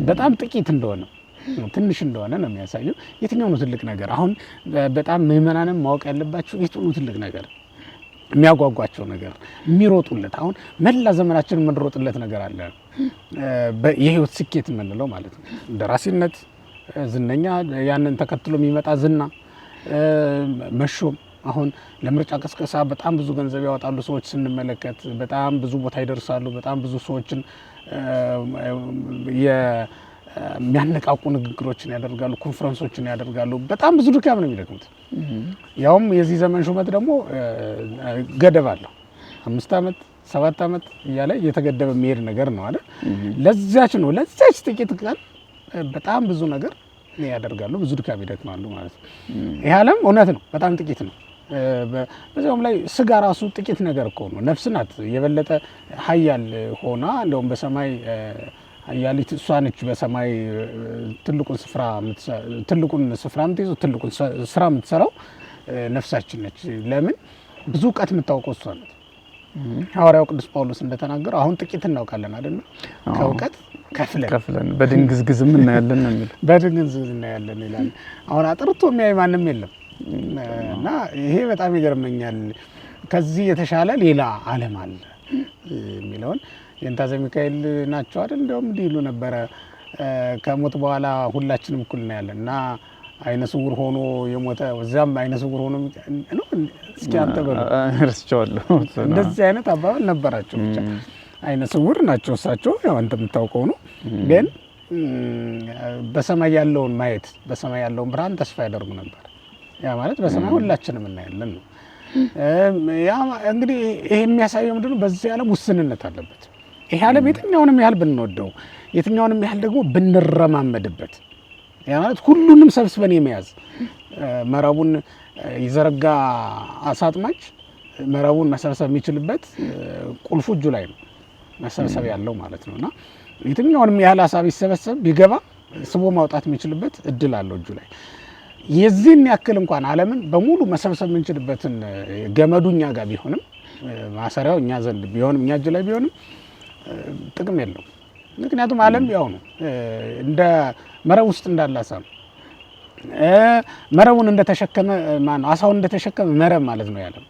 በጣም ጥቂት እንደሆነ ትንሽ እንደሆነ ነው የሚያሳየው። የትኛው ነው ትልቅ ነገር? አሁን በጣም ምእመናንም ማወቅ ያለባቸው የትኛው ነው ትልቅ ነገር፣ የሚያጓጓቸው ነገር፣ የሚሮጡለት። አሁን መላ ዘመናችን የምንሮጥለት ነገር አለ፣ የህይወት ስኬት የምንለው ማለት ነው። ደራሲነት፣ ዝነኛ፣ ያንን ተከትሎ የሚመጣ ዝና፣ መሾም። አሁን ለምርጫ ቅስቀሳ በጣም ብዙ ገንዘብ ያወጣሉ ሰዎች ስንመለከት፣ በጣም ብዙ ቦታ ይደርሳሉ። በጣም ብዙ ሰዎችን የሚያነቃቁ ንግግሮችን ያደርጋሉ፣ ኮንፈረንሶችን ያደርጋሉ። በጣም ብዙ ድካም ነው የሚደክሙት። ያውም የዚህ ዘመን ሹመት ደግሞ ገደብ አለው። 5 ዓመት 7 ዓመት እያለ እየተገደበ የሚሄድ ነገር ነው አይደል? ለዛች ጥቂት ቀን በጣም ብዙ ነገር ያደርጋሉ፣ ብዙ ድካም ይደክማሉ ማለት ነው። ይህ ዓለም እውነት ነው በጣም ጥቂት ነው። በዚያውም ላይ ስጋ ራሱ ጥቂት ነገር እኮ ነው። ነፍስ ናት የበለጠ ኃያል ሆና እንደውም በሰማይ ኃያሊት እሷ ነች። በሰማይ ትልቁን ስፍራ የምትይዘው ትልቁን ስራ የምትሰራው ነፍሳችን ነች። ለምን? ብዙ እውቀት የምታውቀው እሷ ናት። ሐዋርያው ቅዱስ ጳውሎስ እንደተናገረው አሁን ጥቂት እናውቃለን አይደል? ከእውቀት ከፍለን በድንግዝግዝም እናያለን ነው የሚለው። በድንግዝግዝ እናያለን ይላል። አሁን አጥርቶ የሚያይ ማንም የለም እና ይሄ በጣም ይገርመኛል። ከዚህ የተሻለ ሌላ ዓለም አለ የሚለውን የእንታዘ ሚካኤል ናቸው አይደል? እንደውም እንዲህ ይሉ ነበረ ከሞት በኋላ ሁላችንም እኩል እናያለን እና አይነ ስውር ሆኖ የሞተ እዛም አይነ ስውር ሆኖ ነው። እስኪ አንተ በሉ እርስቻለሁ። እንደዚህ አይነት አባባል ነበራቸው። ብቻ አይነ ስውር ናቸው እሳቸው፣ ያው አንተ የምታውቀው ነው። ግን በሰማይ ያለውን ማየት በሰማይ ያለውን ብርሃን ተስፋ ያደርጉ ነበር። ያ ማለት በሰማይ ሁላችንም እናያለን ነው። ያ እንግዲህ ይሄ የሚያሳየው ምንድነው? በዚህ ዓለም ውስንነት አለበት። ይሄ ዓለም የትኛውንም ያህል ብንወደው፣ የትኛውንም ያህል ደግሞ ብንረማመድበት፣ ያ ማለት ሁሉንም ሰብስበን የመያዝ መረቡን ይዘረጋ አሳ አጥማጅ መረቡን መሰብሰብ የሚችልበት ቁልፉ እጁ ላይ ነው፣ መሰብሰብ ያለው ማለት ነውና የትኛውንም ያህል አሳ ቢሰበሰብ ቢገባ ስቦ ማውጣት የሚችልበት እድል አለው እጁ ላይ። የዚህን ያክል እንኳን ዓለምን በሙሉ መሰብሰብ የምንችልበትን ገመዱ እኛ ጋር ቢሆንም ማሰሪያው እኛ ዘንድ ቢሆንም እኛ እጅ ላይ ቢሆንም ጥቅም የለውም። ምክንያቱም ዓለም ያው ነው፣ እንደ መረብ ውስጥ እንዳለ አሳ ነው። መረቡን እንደተሸከመ አሳውን እንደተሸከመ መረብ ማለት ነው ያለው።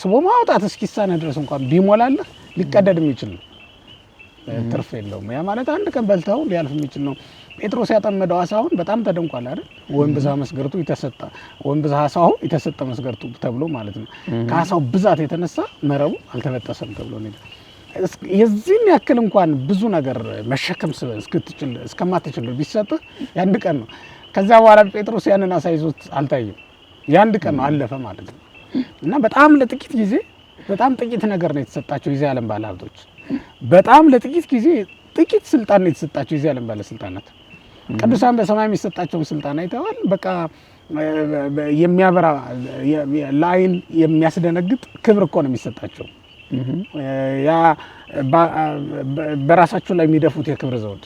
ስቦ ማውጣት እስኪሳነህ ድረስ እንኳን ቢሞላለህ ሊቀደድ የሚችል ነው፣ ትርፍ የለውም። ያ ማለት አንድ ቀን በልተው ሊያልፍ የሚችል ነው። ጴጥሮስ ያጠመደው አሳውን በጣም ተደንቋል አይደል? ወንብዛ መስገርቱ የተሰጠ ወንብዛ አሳው የተሰጠ መስገርቱ ተብሎ ማለት ነው። ከአሳው ብዛት የተነሳ መረቡ አልተበጠሰም ተብሎ ነው። የዚህን ያክል እንኳን ብዙ ነገር መሸከም እስከማትችል ቢሰጥህ የአንድ ቀን ነው። ከዛ በኋላ ጴጥሮስ ያንን አሳ ይዞት አልታየም። የአንድ ቀን ነው አለፈ ማለት ነው። እና በጣም ለጥቂት ጊዜ በጣም ጥቂት ነገር ነው የተሰጣቸው የዚህ ዓለም ባለሀብቶች። በጣም ለጥቂት ጊዜ ጥቂት ስልጣን ነው የተሰጣቸው የዚህ ዓለም ባለስልጣናት። ቅዱሳን በሰማይ የሚሰጣቸውን ስልጣን አይተዋል። በቃ የሚያበራ ለዓይን የሚያስደነግጥ ክብር እኮ ነው የሚሰጣቸው። ያ በራሳቸው ላይ የሚደፉት የክብር ዘውድ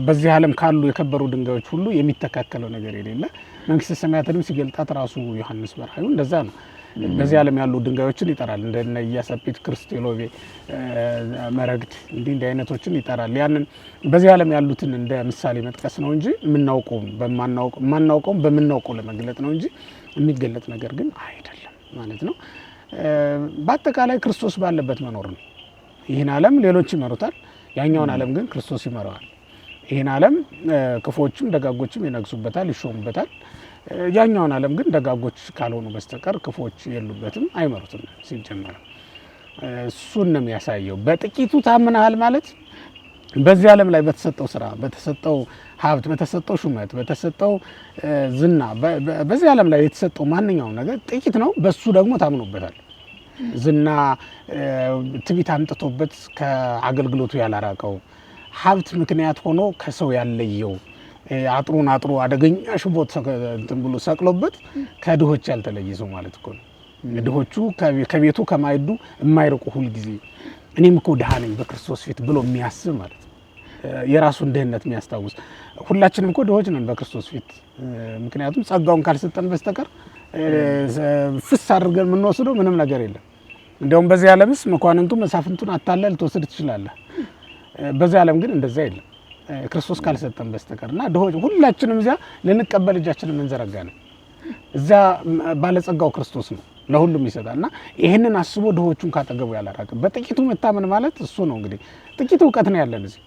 በዚህ ዓለም ካሉ የከበሩ ድንጋዮች ሁሉ የሚተካከለው ነገር የሌለ መንግስተ ሰማያትንም ሲገልጣት ራሱ ዮሐንስ በራእዩ እንደዛ ነው። በዚህ ዓለም ያሉ ድንጋዮችን ይጠራል። እንደነ ኢያሰጲድ፣ ክርስቴሎቬ፣ መረግድ እንዲህ አይነቶችን ይጠራል። ያንን በዚህ ዓለም ያሉትን እንደ ምሳሌ መጥቀስ ነው እንጂ የማናውቀውም በምናውቀው ለመግለጥ ነው እንጂ የሚገለጥ ነገር ግን አይደለም ማለት ነው። በአጠቃላይ ክርስቶስ ባለበት መኖር ነው። ይህን ዓለም ሌሎች ይመሩታል፣ ያኛውን ዓለም ግን ክርስቶስ ይመራዋል። ይህን ዓለም ክፎችም ደጋጎችም ይነግሱበታል፣ ይሾሙበታል። ያኛውን ዓለም ግን ደጋጎች ካልሆኑ በስተቀር ክፎች የሉበትም፣ አይመሩትም ሲጀመር። እሱን ነው የሚያሳየው። በጥቂቱ ታምናሃል ማለት በዚህ ዓለም ላይ በተሰጠው ስራ፣ በተሰጠው ሀብት፣ በተሰጠው ሹመት፣ በተሰጠው ዝና፣ በዚህ ዓለም ላይ የተሰጠው ማንኛውም ነገር ጥቂት ነው። በሱ ደግሞ ታምኖበታል። ዝና ትቢት አምጥቶበት ከአገልግሎቱ ያላራቀው፣ ሀብት ምክንያት ሆኖ ከሰው ያለየው፣ አጥሩን አጥሩ አደገኛ ሽቦት እንትን ብሎ ሰቅሎበት ከድሆች ያልተለየ ሰው ማለት እኮ ነው። ድሆቹ ከቤቱ ከማይዱ የማይርቁ ሁልጊዜ እኔም እኮ ድሃ ነኝ በክርስቶስ ፊት ብሎ የሚያስብ ማለት ነው። የራሱን ድህነት የሚያስታውስ። ሁላችንም እኮ ድሆች ነን በክርስቶስ ፊት። ምክንያቱም ጸጋውን ካልሰጠን በስተቀር ፍስ አድርገን የምንወስደው ምንም ነገር የለም። እንዲያውም በዚህ ዓለምስ መኳንንቱ መሳፍንቱን አታለህ ልትወስድ ትችላለህ። በዚህ ዓለም ግን እንደዛ የለም ክርስቶስ ካልሰጠን በስተቀር እና ድሆች ሁላችንም እዚያ ልንቀበል እጃችንን የምንዘረጋ ነው። እዛ ባለጸጋው ክርስቶስ ነው ለሁሉም ይሰጣል። እና ይህንን አስቦ ድሆቹን ካጠገቡ ያላራቀ በጥቂቱ መታመን ማለት እሱ ነው። እንግዲህ ጥቂት እውቀት ነው ያለን እዚህ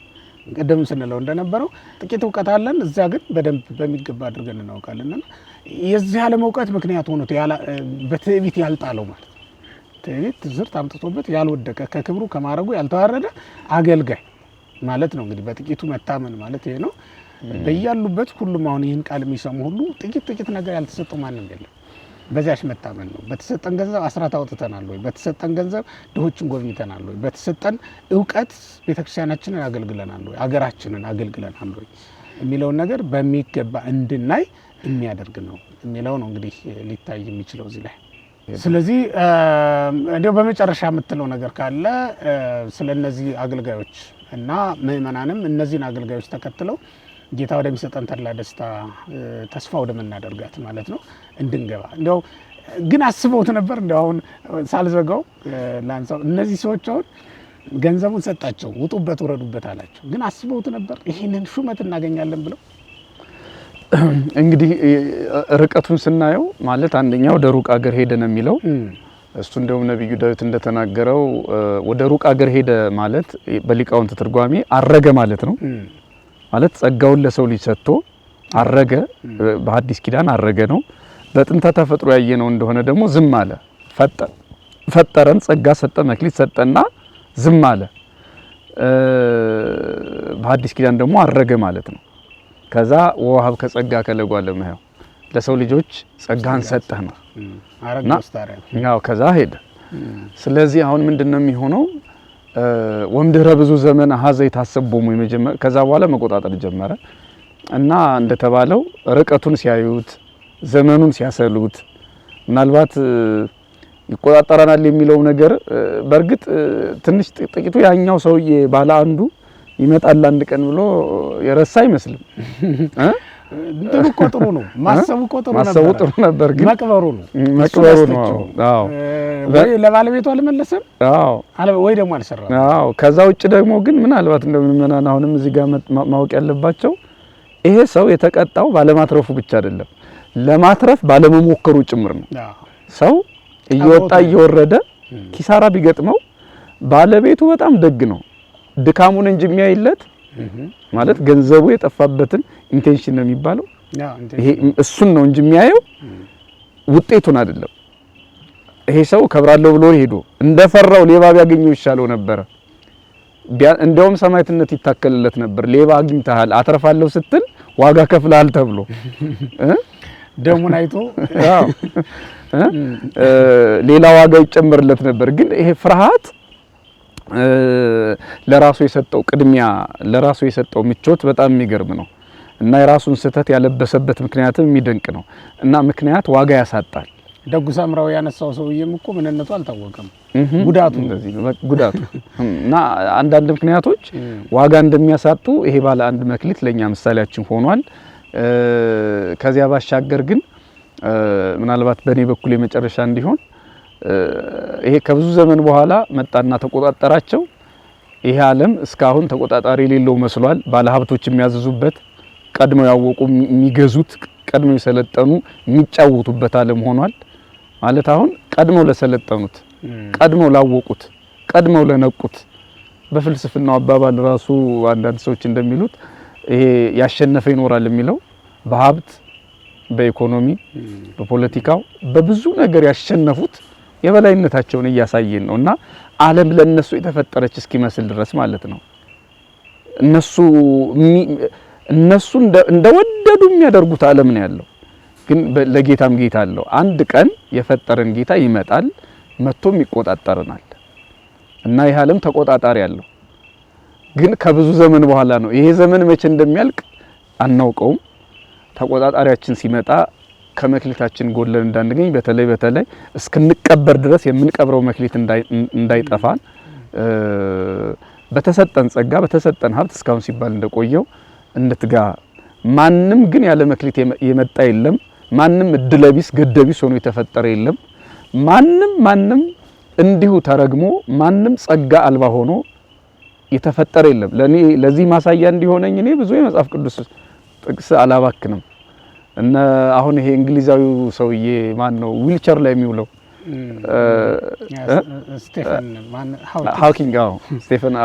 ቅድም ስንለው እንደነበረው ጥቂት እውቀት አለን። እዚያ ግን በደንብ በሚገባ አድርገን እናውቃለን። እና የዚህ ዓለም እውቀት ምክንያት ሆኖት በትዕቢት ያልጣለው ማለት ነው። ትዕቢት ትዝርት አምጥቶበት ያልወደቀ ከክብሩ ከማረጉ ያልተዋረደ አገልጋይ ማለት ነው። እንግዲህ በጥቂቱ መታመን ማለት ይሄ ነው። በያሉበት ሁሉም አሁን ይህን ቃል የሚሰሙ ሁሉ ጥቂት ነገር ያልተሰጠው ማንም የለም። በዚያች መታመን ነው። በተሰጠን ገንዘብ አስራት አውጥተናል ወይ? በተሰጠን ገንዘብ ድሆችን ጎብኝተናል ወይ? በተሰጠን እውቀት ቤተክርስቲያናችንን አገልግለናል ወይ? አገራችንን አገልግለናል ወይ? የሚለውን ነገር በሚገባ እንድናይ የሚያደርግ ነው የሚለው ነው እንግዲህ ሊታይ የሚችለው እዚህ ላይ። ስለዚህ እንዲያው በመጨረሻ የምትለው ነገር ካለ ስለነዚህ አገልጋዮች እና ምእመናንም እነዚህን አገልጋዮች ተከትለው ጌታ ወደሚሰጠን ተድላ ደስታ ተስፋ ወደምናደርጋት ማለት ነው እንድንገባ። እንዲያው ግን አስበውት ነበር እንደው አሁን ሳልዘጋው ላንሳው እነዚህ ሰዎች አሁን ገንዘቡን ሰጣቸው ውጡበት ወረዱበት አላቸው ግን አስበውት ነበር ይሄንን ሹመት እናገኛለን ብለው እንግዲህ ርቀቱን ስናየው ማለት አንደኛው ወደ ሩቅ አገር ሄደ ነው የሚለው እሱ እንደውም ነብዩ ዳዊት እንደተናገረው ወደ ሩቅ አገር ሄደ ማለት በሊቃውንት ትርጓሜ አረገ ማለት ነው ማለት ጸጋውን ለሰው ልጅ ሰጥቶ አረገ በሐዲስ ኪዳን አረገ ነው በጥንተ ተፈጥሮ ያየነው እንደሆነ ደግሞ ዝም አለ ፈጠረን ጸጋ ሰጠ መክሊት ሰጠና ዝም አለ በሐዲስ ኪዳን ደግሞ አረገ ማለት ነው ከዛ ወሃብ ከጸጋ ከለጓለ ማየው ለሰው ልጆች ጸጋን ሰጠህ ነው ያው ከዛ ሄደ ስለዚህ አሁን ምንድነው የሚሆነው ወምድረ ብዙ ዘመን ሀዘ ይታሰቦሙ የመጀመር ከዛ በኋላ መቆጣጠር ጀመረ እና እንደተባለው ርቀቱን ሲያዩት ዘመኑን ሲያሰሉት ምናልባት ይቆጣጠራናል የሚለው ነገር በርግጥ ትንሽ ጥቂቱ ያኛው ሰውዬ ባለ አንዱ ይመጣል አንድ ቀን ብሎ የረሳ አይመስልም እንትኑ ቆጥሩ ነው ማሰቡ ጥሩ ነበር ግን መቅበሩ ነው አዎ ወይ ለባለቤቱ አልመለሰም አዎ ወይ ደግሞ አልሰራም አዎ ከዛ ውጭ ደግሞ ግን ምናልባት እንደምንመናና አሁንም እዚህ ጋር ማወቅ ያለባቸው ይሄ ሰው የተቀጣው ባለማትረፉ ብቻ አይደለም ለማትረፍ ባለመሞከሩ ጭምር ነው ሰው እየወጣ እየወረደ ኪሳራ ቢገጥመው ባለቤቱ በጣም ደግ ነው ድካሙን እንጂ የሚያይለት ማለት ገንዘቡ የጠፋበትን ኢንቴንሽን ነው የሚባለው ይሄ እሱን ነው እንጂ የሚያየው ውጤቱን አይደለም ይሄ ሰው ከብራለሁ ብሎ ሄዶ እንደፈራው ሌባ ቢያገኘው ይሻለው ነበር እንደውም ሰማዕትነት ይታከልለት ነበር ሌባ አግኝተሃል አትረፋለሁ ስትል ዋጋ ከፍለሃል ተብሎ ደሙን አይቶ ሌላ ዋጋ ይጨምርለት ነበር ግን ይሄ ፍርሃት ለራሱ የሰጠው ቅድሚያ ለራሱ የሰጠው ምቾት በጣም የሚገርም ነው እና የራሱን ስህተት ያለበሰበት ምክንያትም የሚደንቅ ነው እና ምክንያት ዋጋ ያሳጣል ደጉ ሳምራው ያነሳው ሰውዬም እኮ ምንነቱ አልታወቀም ጉዳቱ እና አንዳንድ ምክንያቶች ዋጋ እንደሚያሳጡ ይሄ ባለ አንድ መክሊት ለኛ ምሳሌያችን ሆኗል ከዚያ ባሻገር ግን ምናልባት በኔ በኩል የመጨረሻ እንዲሆን ይሄ ከብዙ ዘመን በኋላ መጣና ተቆጣጣራቸው ይሄ ዓለም እስካሁን ተቆጣጣሪ የሌለው መስሏል ባለሀብቶች የሚያዘዙበት ቀድመው ያወቁ የሚገዙት ቀድመው የሰለጠኑ የሚጫወቱበት ዓለም ሆኗል ማለት አሁን ቀድመው ለሰለጠኑት ቀድመው ላወቁት ቀድመው ለነቁት በፍልስፍናው አባባል ራሱ አንዳንድ ሰዎች እንደሚሉት ይሄ ያሸነፈ ይኖራል የሚለው በሀብት በኢኮኖሚ በፖለቲካው በብዙ ነገር ያሸነፉት የበላይነታቸውን እያሳየን ነውና ዓለም ለነሱ የተፈጠረች እስኪመስል ድረስ ማለት ነው እነሱ እንደወደዱ የሚያደርጉት ዓለም ነው ያለው ግን ለጌታም ጌታ አለው አንድ ቀን የፈጠረን ጌታ ይመጣል መጥቶም ይቆጣጣረናል እና ይህ ዓለም ተቆጣጣሪ ያለው ግን ከብዙ ዘመን በኋላ ነው ይሄ ዘመን መቼ እንደሚያልቅ አናውቀውም ተቆጣጣሪያችን ሲመጣ ከመክሊታችን ጎለን እንዳንገኝ በተለይ እስክንቀበር ድረስ የምንቀብረው መክሊት እንዳይጠፋን በተሰጠን ጸጋ በተሰጠን ሀብት እስካሁን ሲባል እንደቆየው እንትጋ ማንም ግን ያለ መክሊት የመጣ የለም ማንም እድለቢስ ገደቢስ ሆኖ የተፈጠረ የለም ማንም እንዲሁ ተረግሞ ማንም ጸጋ አልባ ሆኖ የተፈጠረ የለም ለዚህ ማሳያ እንዲሆነኝ እኔ ብዙ የመጽሐፍ ቅዱስ ጥቅስ አላባክንም እና አሁን ይሄ እንግሊዛዊው ሰውዬ ማን ነው ዊልቸር ላይ የሚውለው ስቴፈን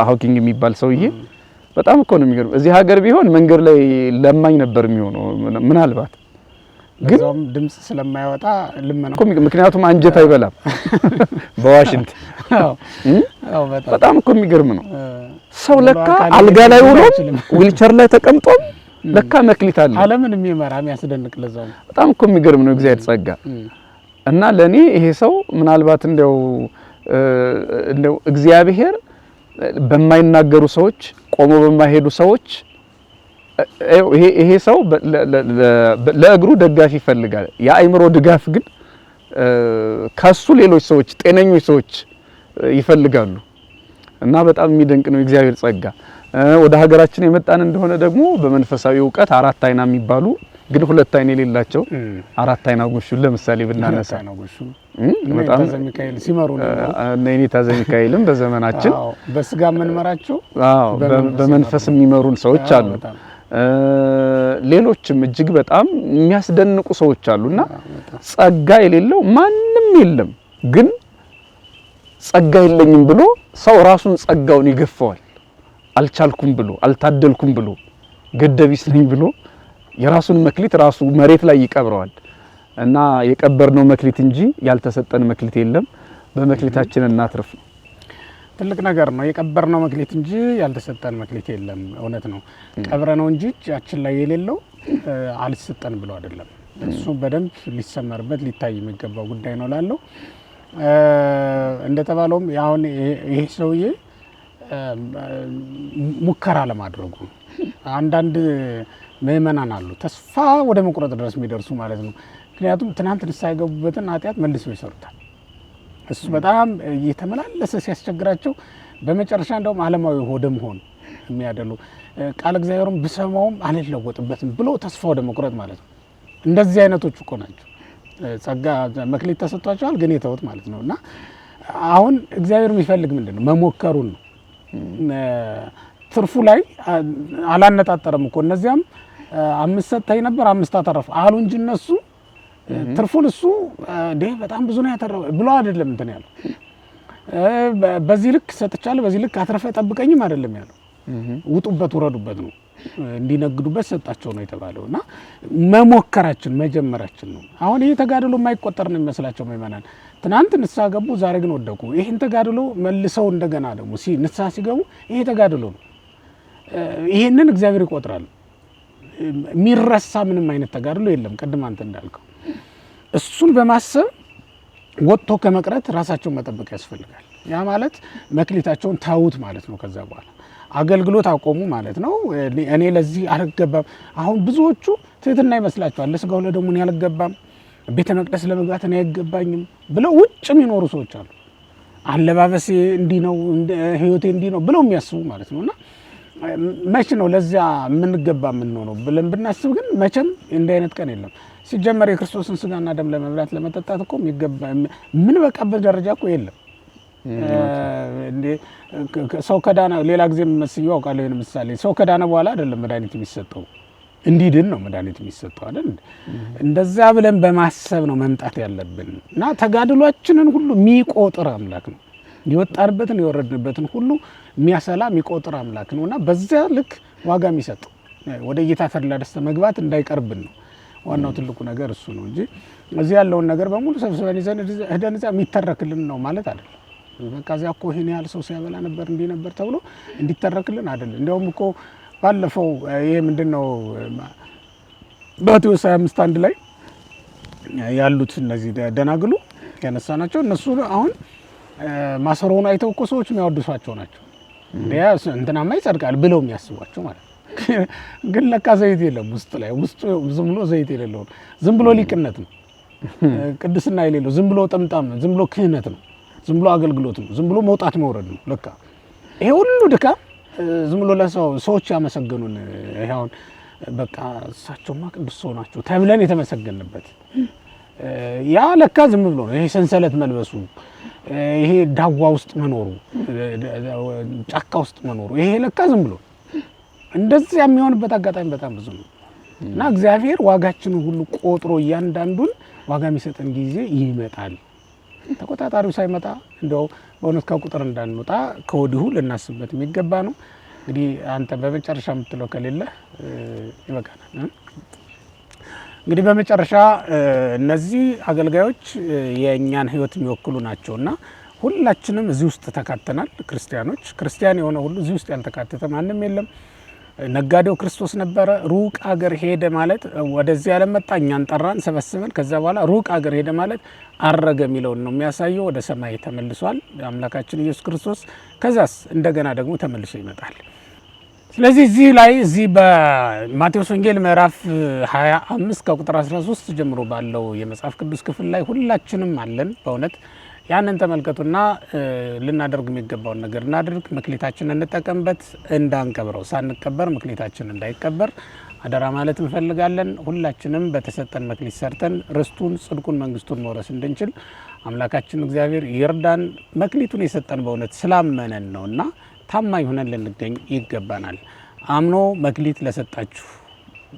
ሃውኪንግ የሚባል ሰውዬ በጣም እኮ ነው የሚገርም እዚህ ሀገር ቢሆን መንገድ ላይ ለማኝ ነበር የሚሆነው ምናልባት ግን ድምጽ ስለማይወጣ ልመናው ምክንያቱም አንጀት አይበላም በዋሽንት በጣም እኮ የሚገርም ነው ሰው ለካ አልጋ ላይ ሆኖ ዊልቸር ላይ ተቀምጦ ለካ መክሊት አለ ዓለምን የሚመራ የሚያስደንቅ ለዛው በጣም እኮ የሚገርም ነው እግዚአብሔር ጸጋ እና ለኔ ይሄ ሰው ምናልባት እንደው እግዚአብሔር በማይናገሩ ሰዎች ቆሞ በማይሄዱ ሰዎች ይሄ ሰው ለእግሩ ደጋፊ ይፈልጋል የአእምሮ ድጋፍ ግን ከሱ ሌሎች ሰዎች ጤነኞች ሰዎች ይፈልጋሉ እና በጣም የሚደንቅ ነው እግዚአብሔር ጸጋ ወደ ሀገራችን የመጣን እንደሆነ ደግሞ በመንፈሳዊ ዕውቀት አራት አይና የሚባሉ ግን ሁለት አይን የሌላቸው አራት አይና ጉሹን ለምሳሌ ብናነሳ በጣም ሚካኤል ሲመሩ ነው እነ ኔታ ዘሚካኤልም በዘመናችን በስጋ መንመራቸው በመንፈስ የሚመሩን ሰዎች አሉ። ሌሎችም እጅግ በጣም የሚያስደንቁ ሰዎች አሉና ጸጋ የሌለው ማንም የለም። ግን ጸጋ የለኝም ብሎ ሰው ራሱን ጸጋውን ይገፋዋል። አልቻልኩም ብሎ አልታደልኩም ብሎ ገደቢስ ነኝ ብሎ የራሱን መክሊት ራሱ መሬት ላይ ይቀብረዋል። እና የቀበርነው መክሊት እንጂ ያልተሰጠን መክሊት የለም። በመክሊታችን እናትርፍ። ትልቅ ነገር ነው። የቀበርነው መክሊት እንጂ ያልተሰጠን መክሊት የለም። እውነት ነው። ቀብረነው እንጂ እጃችን ላይ የሌለው አልተሰጠን ብሎ አይደለም። እሱ በደንብ ሊሰመርበት ሊታይ የሚገባው ጉዳይ ነው ላለው እንደተባለውም አሁን ይሄ ሰውዬ ሙከራ ለማድረጉ አንዳንድ ምእመናን አሉ ተስፋ ወደ መቁረጥ ድረስ የሚደርሱ ማለት ነው። ምክንያቱም ትናንት ንስሐ የገቡበትን ኃጢአት መልሰው ይሰሩታል። እሱ በጣም እየተመላለሰ ሲያስቸግራቸው በመጨረሻ እንደውም ዓለማዊ ወደ መሆን የሚያደሉ ቃል እግዚአብሔርን ብሰማውም አልለወጥበትም ብሎ ተስፋ ወደ መቁረጥ ማለት ነው። እንደዚህ አይነቶች እኮ ናቸው። ጸጋ መክሊት ተሰጥቷቸዋል ግን የተውት ማለት ነው። እና አሁን እግዚአብሔር የሚፈልግ ምንድን ነው? መሞከሩን ነው። ትርፉ ላይ አላነጣጠረም እኮ። እነዚያም 5 ሰጥተኝ ነበር 5 አተረፉ አሉ እንጂ እነሱ ትርፉን እሱ በጣም ብዙ ነው ያተረፈ ብሎ አይደለም እንትን ያለው። በዚህ ልክ ሰጥቻለሁ በዚህ ልክ አትረፈ ጠብቀኝም አይደለም ያለው። ውጡበት ውረዱበት ነው እንዲነግዱበት ሰጣቸው ነው የተባለውና መሞከራችን መጀመራችን ነው። አሁን ይሄ ተጋድሎ የማይቆጠር ነው የሚመስላቸው ምእመናን። ትናንት ንስሐ ገቡ፣ ዛሬ ግን ወደቁ። ይሄን ተጋድሎ መልሰው እንደገና ደግሞ ንስሐ ሲገቡ ይሄ ተጋድሎ ነው። ይሄንን እግዚአብሔር ይቆጥራል። የሚረሳ ምንም አይነት ተጋድሎ የለም። ቅድም አንተ እንዳልከው እሱን በማሰብ ወጥቶ ከመቅረት ራሳቸውን መጠበቅ ያስፈልጋል። ያ ማለት መክሊታቸውን ታውት ማለት ነው። ከዛ በኋላ አገልግሎት አቆሙ ማለት ነው። እኔ ለዚህ አልገባም። አሁን ብዙዎቹ ትህትና ይመስላቸዋል። ለስጋው ለደሙ እኔ አልገባም፣ ቤተ መቅደስ ለመግባት እኔ አይገባኝም ብለው ውጭ የሚኖሩ ሰዎች አሉ። አለባበሴ እንዲህ ነው፣ ህይወቴ እንዲህ ነው ብለው የሚያስቡ ማለት ነውና መቼ ነው ለዚያ የምንገባ የምንሆነው ብለን ብናስብ ግን መቼም እንዲህ አይነት ቀን የለም። ሲጀመር የክርስቶስን ስጋና ደም ለመብላት ለመጠጣት እኮ የሚገባ ምን በቃበት ደረጃ እኮ የለም። ሰው ከዳነ ሌላ ጊዜ መስየው አውቃለሁ። ይሄን ምሳሌ ሰው ከዳነ በኋላ አይደለም መድኃኒት የሚሰጠው እንዲድን ነው መድኃኒት የሚሰጠው አይደል? እንደዛ ብለን በማሰብ ነው መምጣት ያለብን እና ተጋድሏችንን ሁሉ የሚቆጥር አምላክ ነው። የወጣንበትን የወረድንበትን ሁሉ የሚያሰላ የሚቆጥር አምላክ ነውና በዚያ ልክ ዋጋ የሚሰጥ ወደ ጌታ ተድላ ደስታ መግባት እንዳይቀርብን ነው ዋናው ትልቁ ነገር እሱ ነው እንጂ እዚህ ያለውን ነገር በሙሉ ሰብስበን ይዘን ሄደን እዚያ የሚተረክልን ነው ማለት አይደለም። በቃ እዚያ እኮ ይሄን ያህል ሰው ሲያበላ ነበር እንዲህ ነበር ተብሎ እንዲተረክልን አይደለም። እንዲያውም እኮ ባለፈው ይሄ ምንድነው ማቴዎስ 25:1 ላይ ያሉት እነዚህ ደናግሉ ያነሳናቸው እነሱ አሁን ማሰሮውን አይተው እኮ ሰዎች የሚያወድሷቸው ናቸው። እንትናማ ይጸድቃል ብለው የሚያስቧቸው ማለት ነው። ግን ለካ ዘይት የለም ውስጥ ላይ ውስጡ ዝም ብሎ ዘይት የሌለው ዝም ብሎ ሊቅነት ነው። ቅድስና የሌለው ዝም ብሎ ጥምጣም ነው። ዝም ብሎ ክህነት ነው። ዝም ብሎ አገልግሎት ነው። ዝም ብሎ መውጣት መውረድ ነው። ለካ ይሄ ሁሉ ድካም ዝም ብሎ ለሰዎች ያመሰገኑን ይሄውን በቃ እሳቸውማ ቅዱስ ሰው ናቸው ተብለን የተመሰገንበት ያ ለካ ዝም ብሎ ነው። ይሄ ሰንሰለት መልበሱ፣ ይሄ ዳዋ ውስጥ መኖሩ፣ ጫካ ውስጥ መኖሩ ይሄ ለካ ዝም ብሎ እንደዚህ የሚሆንበት አጋጣሚ በጣም ብዙ ነው እና እግዚአብሔር ዋጋችንን ሁሉ ቆጥሮ እያንዳንዱን ዋጋ የሚሰጠን ጊዜ ይመጣል። ተቆጣጣሪው ሳይመጣ እንደው በእውነት ከቁጥር እንዳንወጣ ከወዲሁ ልናስብበት የሚገባ ነው። እንግዲህ አንተ በመጨረሻ የምትለው ከሌለ ይበቃናል። እንግዲህ በመጨረሻ እነዚህ አገልጋዮች የእኛን ሕይወት የሚወክሉ ናቸውና ሁላችንም እዚህ ውስጥ ተካተናል። ክርስቲያኖች፣ ክርስቲያን የሆነ ሁሉ እዚህ ውስጥ ያልተካተተ ማንም የለም። ነጋዴው ክርስቶስ ነበረ። ሩቅ አገር ሄደ ማለት ወደዚህ ዓለም መጣ፣ እኛን ጠራን፣ ሰበሰበን። ከዛ በኋላ ሩቅ አገር ሄደ ማለት አረገ የሚለውን ነው የሚያሳየው። ወደ ሰማይ ተመልሷል አምላካችን ኢየሱስ ክርስቶስ። ከዛስ እንደገና ደግሞ ተመልሶ ይመጣል። ስለዚህ እዚህ በማቴዎስ ወንጌል ምዕራፍ 25 ከቁጥር 13 ጀምሮ ባለው የመጽሐፍ ቅዱስ ክፍል ላይ ሁላችንም አለን። በእውነት ያንን ተመልከቱና ልናደርግ የሚገባውን ነገር እናድርግ። መክሊታችንን እንጠቀምበት፣ እንዳንቀብረው፣ ሳንቀበር መክሊታችን እንዳይቀበር አደራ ማለት እንፈልጋለን። ሁላችንም በተሰጠን መክሊት ሰርተን ርስቱን፣ ጽድቁን፣ መንግስቱን መውረስ እንድንችል አምላካችን እግዚአብሔር ይርዳን። መክሊቱን የሰጠን በእውነት ስላመነን ነውና ታማኝ ሆነን ልንገኝ ይገባናል። አምኖ መክሊት ለሰጣችሁ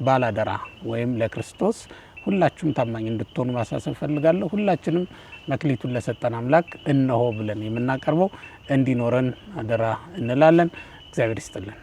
ባላደራ ወይም ለክርስቶስ ሁላችሁም ታማኝ እንድትሆኑ ማሳሰብ ፈልጋለሁ። ሁላችንም መክሊቱን ለሰጠን አምላክ እነሆ ብለን የምናቀርበው እንዲኖረን አደራ እንላለን። እግዚአብሔር ይስጥልን።